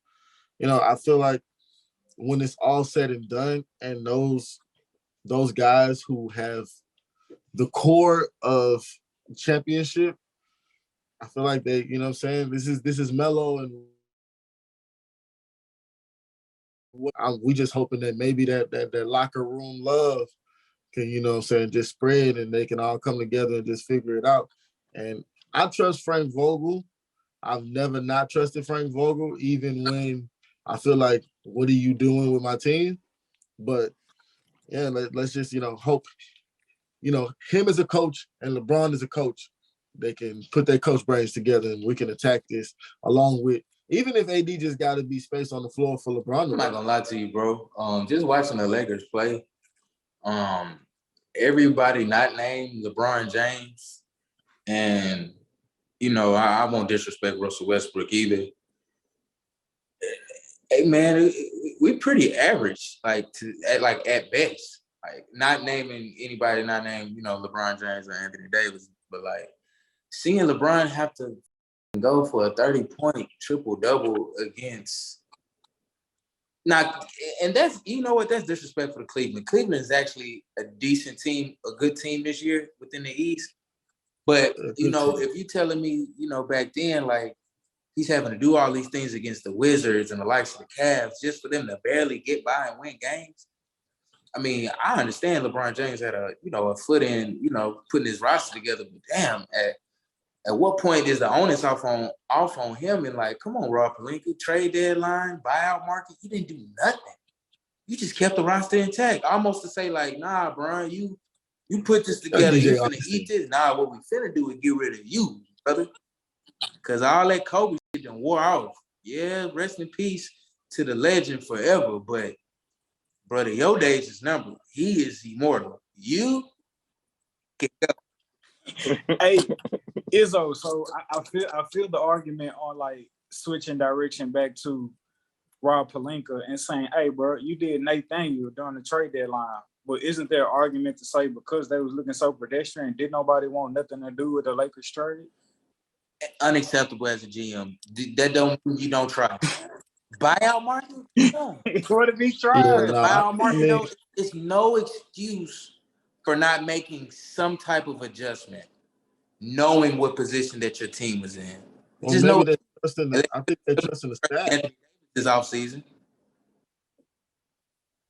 You know, I feel like when it's all said and done, and those guys who have the core of championship, I feel like they, you know what I'm saying? This is Melo, and we just hoping that maybe that locker room love can, you know what I'm saying, just spread, and they can all come together and just figure it out. And I trust Frank Vogel. I've never not trusted Frank Vogel, even when I feel like, what are you doing with my team? But yeah, let's just, hope, him as a coach and LeBron as a coach, put their coach brains together and we can attack this along with, even if AD just got to be space on the floor for LeBron. I'm not gonna lie to you, bro. Just watching the Lakers play, everybody not named LeBron James, and I won't disrespect Russell Westbrook either. Hey man, we pretty average, like at best. Like not naming anybody, not naming LeBron James or Anthony Davis, but like seeing LeBron have to go for a 30-point triple-double against and that's that's disrespectful to Cleveland. Cleveland is actually a decent team, a good team this year within the East. But if you telling me, back then, like he's having to do all these things against the Wizards and the likes of the Cavs just for them to barely get by and win games. I mean, I understand LeBron James had a foot in, putting his roster together, but damn, at what point is the onus off on him? And like, come on, Rob Pelinka, trade deadline, buyout market, you didn't do nothing. You just kept the roster intact. Almost to say like, nah, Brian, you put this together, you finna eat this. Nah, what we finna do is get rid of you, brother. Because all that Kobe shit done wore off. Yeah, rest in peace to the legend forever, but brother, your days is numbered. He is immortal. You can go. Hey, Izzo, so I feel the argument on like switching direction back to Rob Pelinka and saying, hey, bro, you did Nathaniel during the trade deadline. But isn't there an argument to say because they was looking so pedestrian, did nobody want nothing to do with the Lakers trade? Unacceptable as a GM. That don't mean you don't try. Buyout market? No. What if he tried? Yeah, buyout market, though, it's no excuse for not making some type of adjustment, knowing what position that your team was in. Well, just maybe I think they're trusting the staff. This offseason.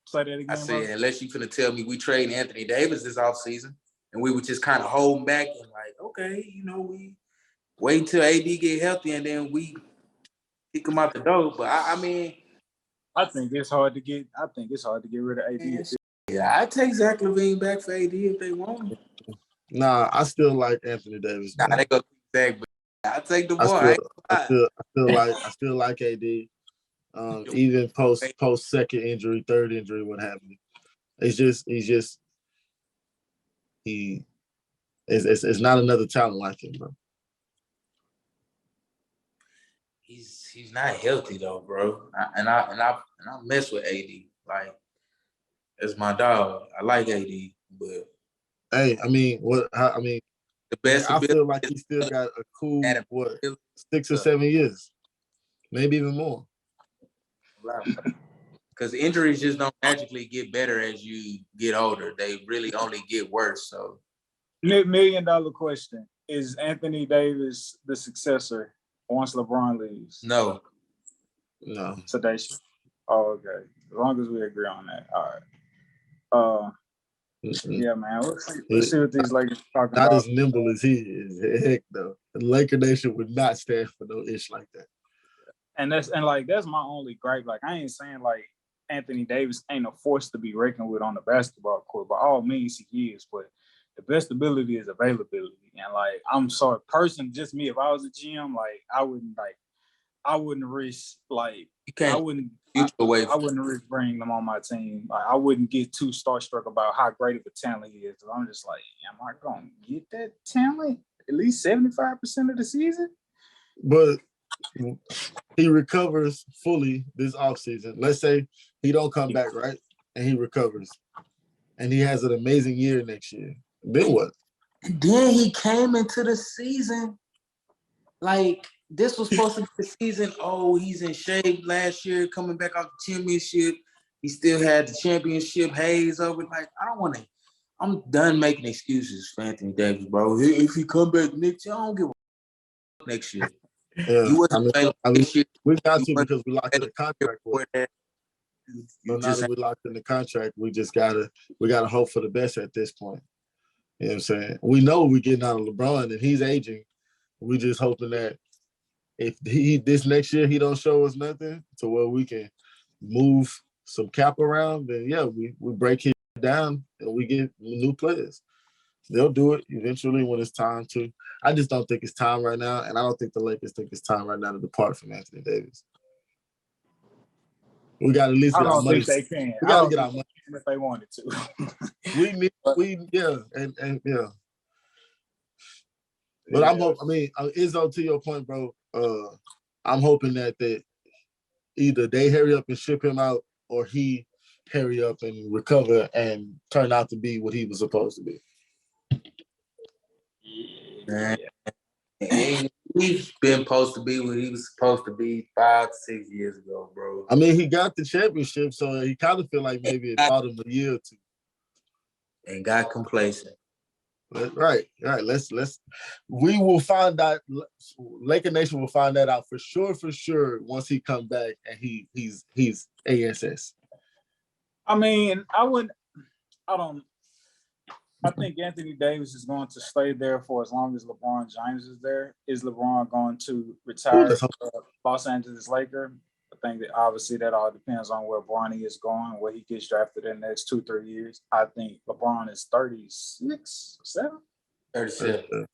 Say that again, I said, unless you finna tell me we trade Anthony Davis this offseason and we would just kind of hold back and like, okay, we wait until AD get healthy and then we kick him out the door. But I mean, I think it's hard to get rid of AD. Yeah, I'd take Zach LaVine back for AD if they want him. Nah, I still like Anthony Davis. Nah, they go Zach, but I take the boy. I still like AD. Even post second injury, third injury, what have you. It's not another talent like him, bro. He's not healthy though, bro. I mess with AD. Like, it's my dog. I like AD, but hey, the best. I feel like he still got a cool 6 or 7 years, maybe even more. Because injuries just don't magically get better as you get older. They really only get worse. So, $1 million question: is Anthony Davis the successor once LeBron leaves? No. Sedation. Oh, okay. As long as we agree on that. All right. Yeah, man. Let's see what these Lakers talking about. Not as nimble as he is. Heck, though. The Laker Nation would not stand for no ish like that. And that's my only gripe. Like, I ain't saying like Anthony Davis ain't a force to be reckoned with on the basketball court. By all means, he is. But the best ability is availability. And like, I'm sorry, just me. If I was a GM, like, I wouldn't risk like I wouldn't risk bringing them on my team. Like, I wouldn't get too starstruck about how great of a talent he is. I'm just like, am I gonna get that talent at least 75% of the season? But he recovers fully this offseason. Let's say he don't come back, right? And he recovers. And he has an amazing year next year. Then what? And then he came into the season like this was supposed to be the season. Oh, he's in shape last year, coming back off the championship. He still had the championship haze over. Like, I'm done making excuses for Anthony Davis, bro. If he come back next year, I don't give a next year. Yeah, we got to because we locked in the contract with it. So now that we locked in the contract, we gotta hope for the best at this point. You know what I'm saying? We know we're getting out of LeBron and he's aging. We just hoping that if this next year he don't show us nothing to where we can move some cap around, then yeah, we break him down and we get new players. They'll do it eventually when it's time to. I just don't think it's time right now, and I don't think the Lakers think it's time right now to depart from Anthony Davis. We got at least I get our don't money. think they can. We got to get our money if they wanted to. Yeah. But I'm hoping. I mean, Izzo, to your point, bro. I'm hoping that either they hurry up and ship him out, or he hurry up and recover and turn out to be what he was supposed to be. Man. And he's been supposed to be what he was supposed to be 5 to 6 years ago, bro. I mean, he got the championship, so he kind of feel like maybe it taught him a year or two. And got complacent. Right. We will find out. Laker Nation will find that out for sure. Once he come back and he's ASS. I mean, I think Anthony Davis is going to stay there for as long as LeBron James is there. Is LeBron going to retire Los Angeles Laker? I think that obviously that all depends on where Bronny is going, where he gets drafted in the next 2-3 years. I think LeBron is 36, 7? 37.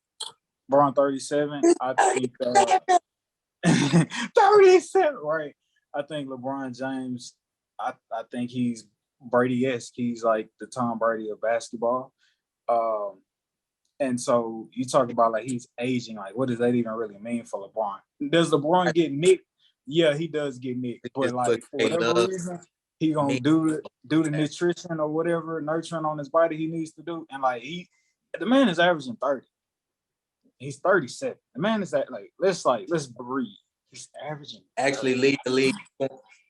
LeBron 37. I think 37, right? I think LeBron James, I think he's Brady-esque. He's like the Tom Brady of basketball. And so you talk about like he's aging. Like, what does that even really mean for LeBron? Does LeBron get nicked? Yeah, he does get nicked. But like for whatever reason, he gonna do the nutrition or whatever nurturing on his body he needs to do. And like the man is averaging 30. He's 37. The man is let's breathe. He's averaging. Actually lead the league.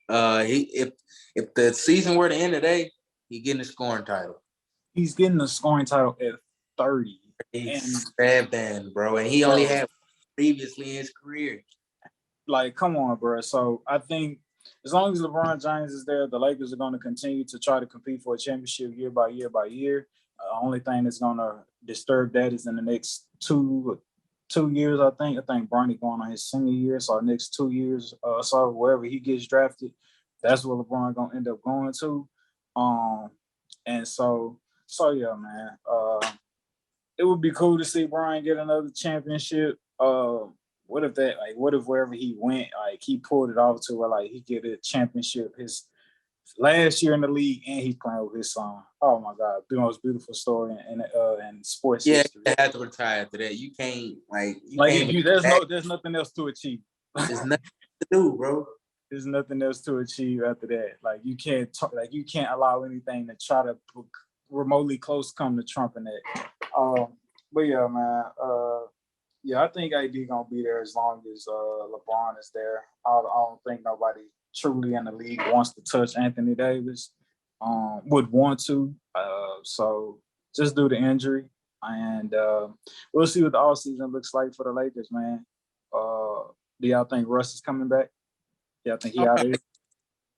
If the season were to end today, he getting a scoring title. He's getting a scoring title at 30. He's bad, bro. And he only had previously in his career. Like, come on, bro. So I think as long as LeBron James is there, the Lakers are going to continue to try to compete for a championship year by year by year. The only thing that's going to disturb that is in the next two years, I think. I think Bronny going on his senior year, so the next 2 years, so wherever he gets drafted, that's where LeBron going to end up going to. And so yeah, man. It would be cool to see Brian get another championship. What if wherever he went, like he pulled it off to where like he get a championship his last year in the league and he's playing with his son. Oh my God, the most beautiful story in sports history. Yeah, have to retire after that. You can't there's nothing else to achieve. There's nothing to do, bro. There's nothing else to achieve after that. Like you can't allow anything to try to remotely close come to trumping that. But yeah, man. I think AD gonna be there as long as LeBron is there. I don't think nobody truly in the league wants to touch Anthony Davis. Would want to. So just due to injury, and we'll see what the offseason looks like for the Lakers, man. Do y'all think Russ is coming back? Yeah, I think he out there.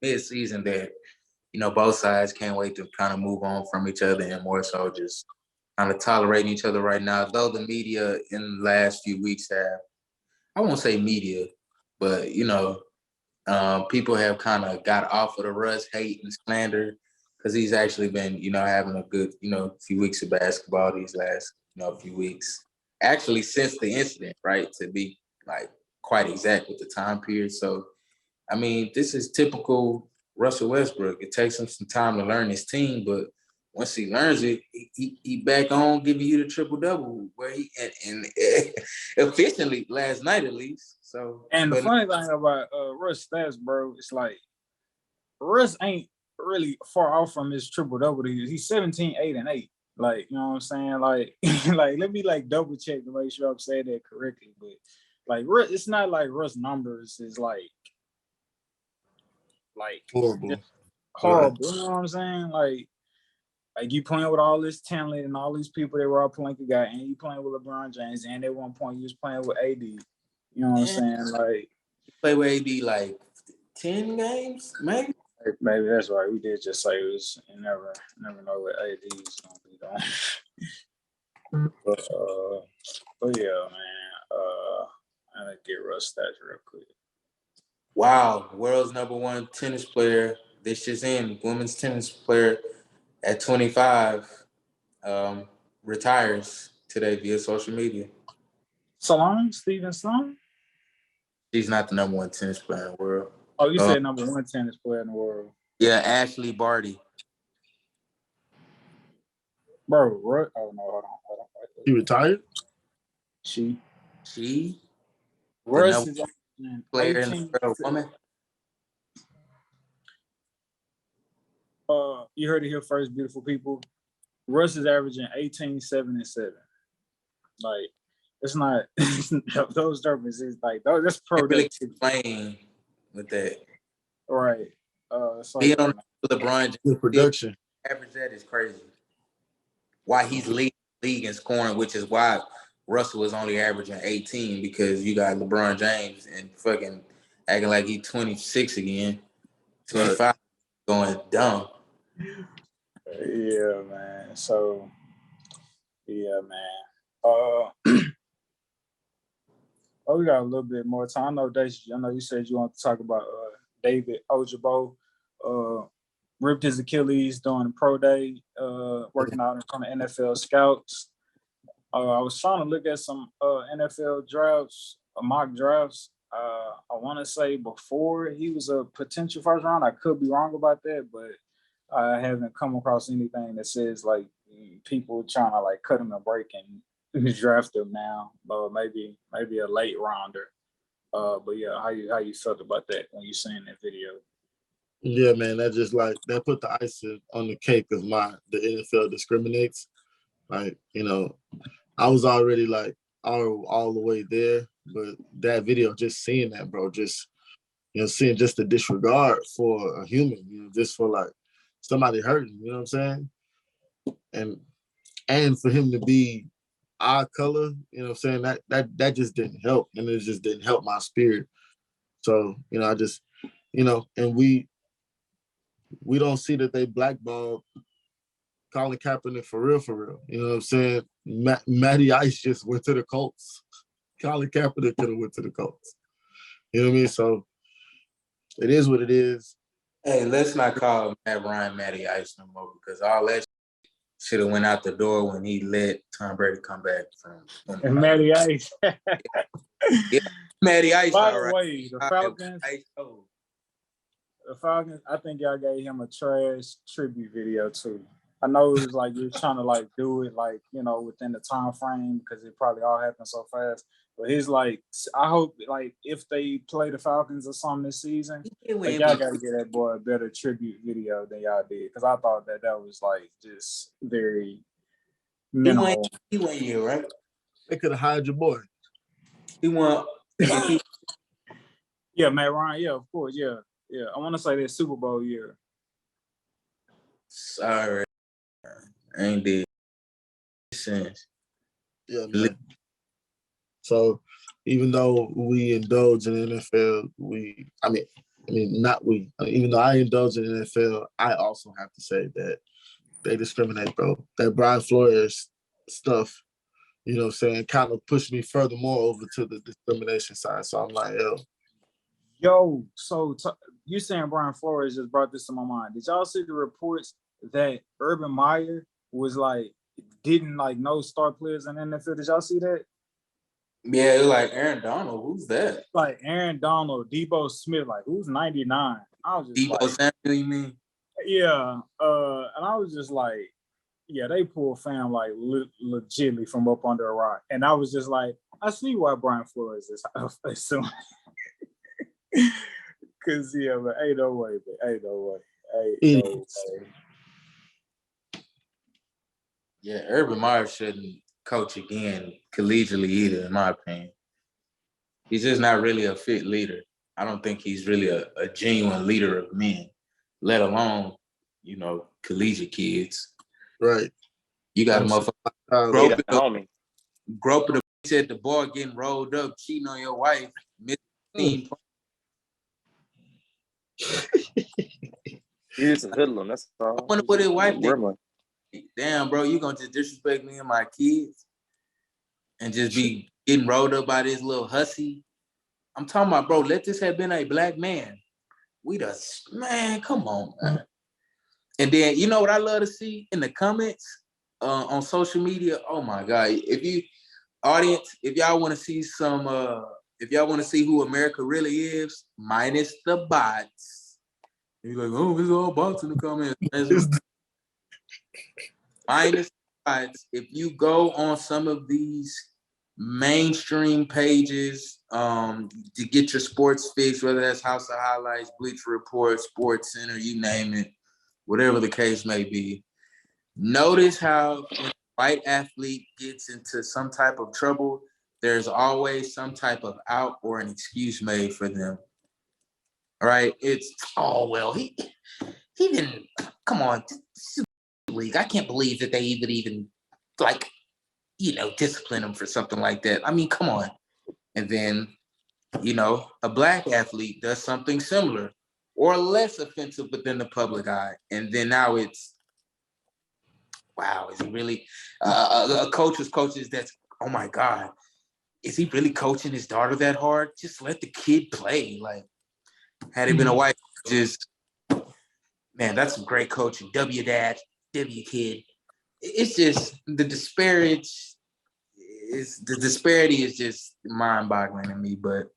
Mid-season that, both sides can't wait to kind of move on from each other and more so just kind of tolerating each other right now. Though the media in the last few weeks I won't say media, but, people have kind of got off of the Russ hate and slander because he's actually been, having a good, few weeks of basketball these last, few weeks. Actually, since the incident, right, to be, like, quite exact with the time period. So, I mean, this is typical Russell Westbrook. It takes him some time to learn his team, but once he learns it, he back on giving you the triple-double where he and efficiently last night at least. So, and the funny thing about Russ stats, bro, it's like Russ ain't really far off from his triple-double. He's 17, 8, and 8. Like, you know what I'm saying? Like, let me double check to make sure I'm saying that correctly. But like, it's not like Russ numbers is like horrible. Horrible. You know what I'm saying? Like you playing with all this talent and all these people that Rob Pelinka got, and you playing with LeBron James, and at one point you was playing with AD. You know what I'm saying? Like, play with AD like 10 games, maybe. Maybe that's right. We did just say it was. You never know what AD is gonna be doing. But yeah, man. I'm gonna get Russ stats real quick. Wow, world's #1 tennis player. This just in, women's tennis player at 25. retires today via social media. Stephen Sloan? She's not the number one tennis player in the world. Oh, you said number one tennis player in the world. Yeah, Ashley Barty. Bro, what? Oh, no, hold on. He retired? She? Russ is player in the world, woman. You heard it here first, beautiful people. Russ is averaging 18, 7, and 7. Like, it's not those numbers is like that's productive. Really playing with that. Right. It's like, being on LeBron Good production. Average that is crazy. Why he's leading the league in scoring, which is why Russell was only averaging 18, because you got LeBron James and fucking acting like he's 26 again, 25, going dumb. Yeah, man. So, yeah, man. We got a little bit more time. I know you said you want to talk about David Ojabo. Ripped his Achilles during the pro day, working out in front of NFL scouts. I was trying to look at some NFL drafts, mock drafts. I want to say before he was a potential first round. I could be wrong about that, but I haven't come across anything that says like people trying to like cut him a break and draft him now. Maybe a late rounder. But yeah, how you felt about that when you seen that video? Yeah, man, that put the icing on the cake of the NFL discriminates. Like, I was already like all the way there, but that video, just seeing that, bro, just seeing just the disregard for a human, just for like somebody hurting, you know what I'm saying? And for him to be our color, you know what I'm saying, that just didn't help, and it just didn't help my spirit. So, I just, and we don't see that they blackballed Colin Kaepernick for real. You know what I'm saying? Matty Ice just went to the Colts. Colin Kaepernick could have went to the Colts. You know what I mean? So it is what it is. Hey, let's not call Matt Ryan Matty Ice no more, because all that should have went out the door when he let Tom Brady come back from. And Matty Ice. Yeah, Matty Ice. By the way, the Falcons, I think y'all gave him a trash tribute video too. I know it was like you're trying to like do it like, within the time frame because it probably all happened so fast. But he's like, I hope like if they play the Falcons or something this season, like, y'all got to get that boy a better tribute video than y'all did, because I thought that was like just very minimal. He went here, right? They could have hired your boy. He won. Yeah, Matt Ryan. Yeah, of course. Yeah. I want to say that Super Bowl year. Sorry, ain't did sense. Yeah, man. So even though we indulge in the NFL, even though I indulge in the NFL, I also have to say that they discriminate, bro. That Brian Flores stuff, you know what I'm saying, kind of pushed me furthermore over to the discrimination side. So I'm like, yo, so you saying Brian Flores just brought this to my mind. Did y'all see the reports that Urban Meyer was like, didn't like know star players in the NFL? Did y'all see that? Yeah, it was like Aaron Donald. Who's that? Like Aaron Donald, Debo Smith, like who's 99? I was just Debo like, Samuel, you mean? Yeah. And I was just like, yeah, they pulled fam like legitly from up under a rock. And I was just like, I see why Brian Flores is assuming. Cause yeah, but ain't no way. Yeah, Urban Meyer shouldn't coach again collegiately either, in my opinion. He's just not really a fit leader. I don't think he's really a genuine leader of men, let alone, collegiate kids. Right. You got a motherfucker grope the bitch at the bar, getting rolled up, cheating on your wife, missing. He's a hoodlum, that's all. I wonder what his wife did. Damn, bro, you gonna just disrespect me and my kids and just be getting rolled up by this little hussy? I'm talking about, bro, let this have been a black man. Man, come on, man. And then, you know what I love to see in the comments? on social media. Oh my God. If y'all want to see if y'all want to see who America really is, minus the bots. You're like, oh, it's all bots in the comments. Minus the bots. If you go on some of these mainstream pages to get your sports fix, whether that's House of Highlights, Bleacher Report, Sports Center, you name it, whatever the case may be, notice how when a white athlete gets into some type of trouble, there's always some type of out or an excuse made for them. All right, it's he didn't. Come on, league. I can't believe that they even like discipline him for something like that. I mean, come on. And then a black athlete does something similar or less offensive within the public eye, and then now it's wow, is he really a coach's coaches that's, oh my God, is he really coaching his daughter that hard? Just let the kid play. Like, had it been a white, just, man, that's some great coaching. W dad, W kid. It's just the disparity is just mind-boggling to me, but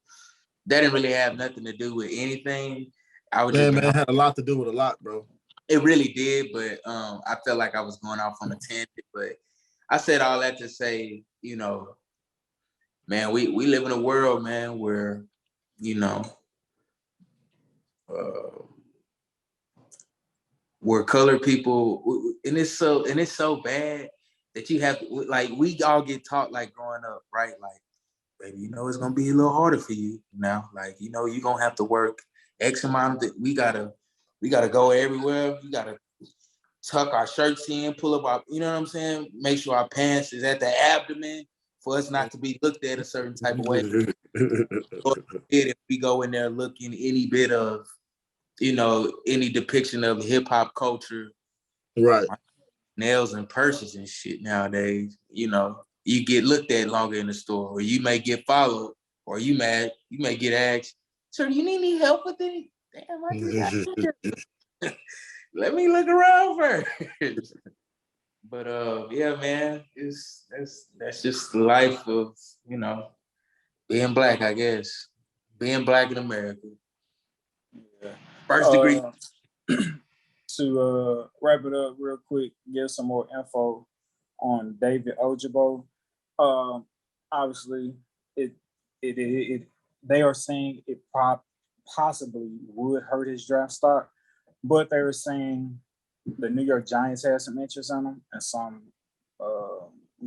that didn't really have nothing to do with anything. Man, it had a lot to do with a lot, bro. It really did, but I felt like I was going off on a tangent. But I said all that to say, man, we live in a world, man, where, where colored people, and it's so bad that you have to, like, we all get taught, like, growing up, right? Like, baby, it's gonna be a little harder for you now. Like, you're gonna have to work X amount of we gotta go everywhere. We gotta tuck our shirts in, pull up our, you know what I'm saying? Make sure our pants is at the abdomen for us not to be looked at a certain type of way. Or if we go in there looking any bit of, any depiction of hip hop culture, right? Nails and purses and shit nowadays, you get looked at longer in the store, or you may get followed, or you may get asked, "Sir, you need any help with it?" Damn, I just got let me look around first. But yeah, man, that's just the life of being black, I guess. Being black in America. Yeah. First degree. To wrap it up real quick, give some more info on David Ojabo. Obviously, they are saying it possibly would hurt his draft stock, but they were saying the New York Giants had some interest in him, and some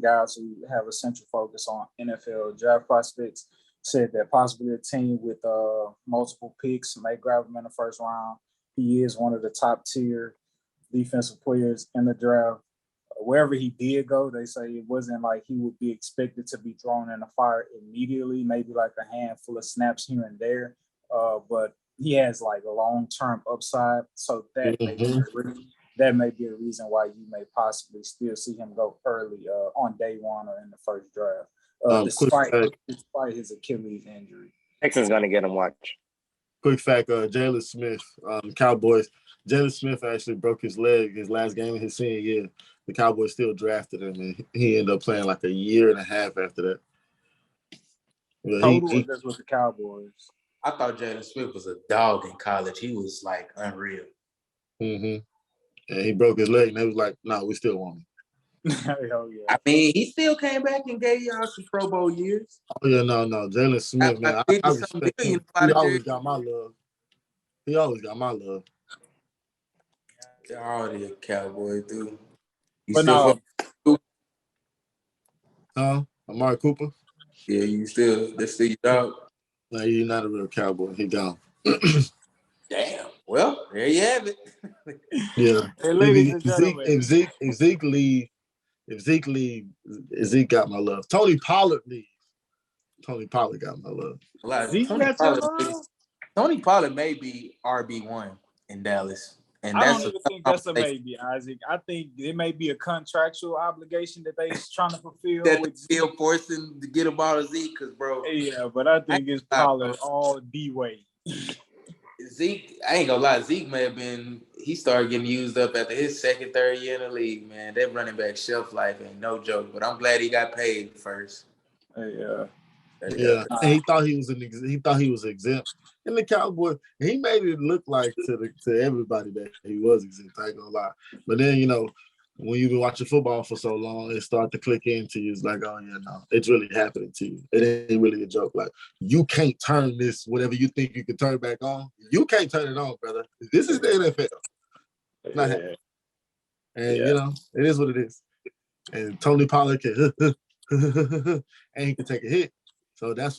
guys who have a central focus on NFL draft prospects said that possibly a team with multiple picks may grab him in the first round. He is one of the top tier defensive players in the draft. Wherever he did go, they say it wasn't like he would be expected to be thrown in the fire immediately, maybe like a handful of snaps here and there. But he has like a long-term upside. So that may be a reason why you may possibly still see him go early on day one or in the first draft, despite his Achilles injury. Texans going to get him, watch. Quick fact, Jalen Smith, Cowboys. Jalen Smith actually broke his leg his last game of his senior year. The Cowboys still drafted him, and he ended up playing like a year and a half after that. Well, that's with the Cowboys. I thought Jalen Smith was a dog in college. He was like unreal. And he broke his leg, and they was like, "No, we still want him." Hell yeah. I mean, he still came back and gave y'all some Pro Bowl years. Oh yeah, no, Jalen Smith, man, I respect him. He always got my love. All the Cowboys do. But no. Amari Cooper? Yeah, that's still your dog. No, you're not a real Cowboy. He gone. Damn. Well, there you have it. Yeah. Hey, ladies and gentlemen. If Zeke leave, Zeke got my love. Tony Pollard leave. Tony Pollard got my love. Tony Pollard may be RB1 in Dallas. And I don't even think that's a maybe, Isaac. I think it may be a contractual obligation that they're trying to fulfill. That with still forcing to get a ball of Zeke, because, bro. Yeah, but I think it's Pollard all D-way. Zeke, I ain't gonna lie, Zeke may have been he started getting used up after his second, third year in the league, man. That running back shelf life ain't no joke, but I'm glad he got paid first. Yeah. Yeah, and he thought he was exempt. And the Cowboys, he made it look like to everybody that he was exempt. I ain't gonna lie. But then when you've been watching football for so long, it start to click into you. It's like, oh yeah, no, it's really happening to you. It ain't really a joke. Like you can't turn this whatever you think you can turn back on. You can't turn it on, brother. This is the NFL. It's not happening. And it is what it is. And Tony Pollard can and he can take a hit. So that's what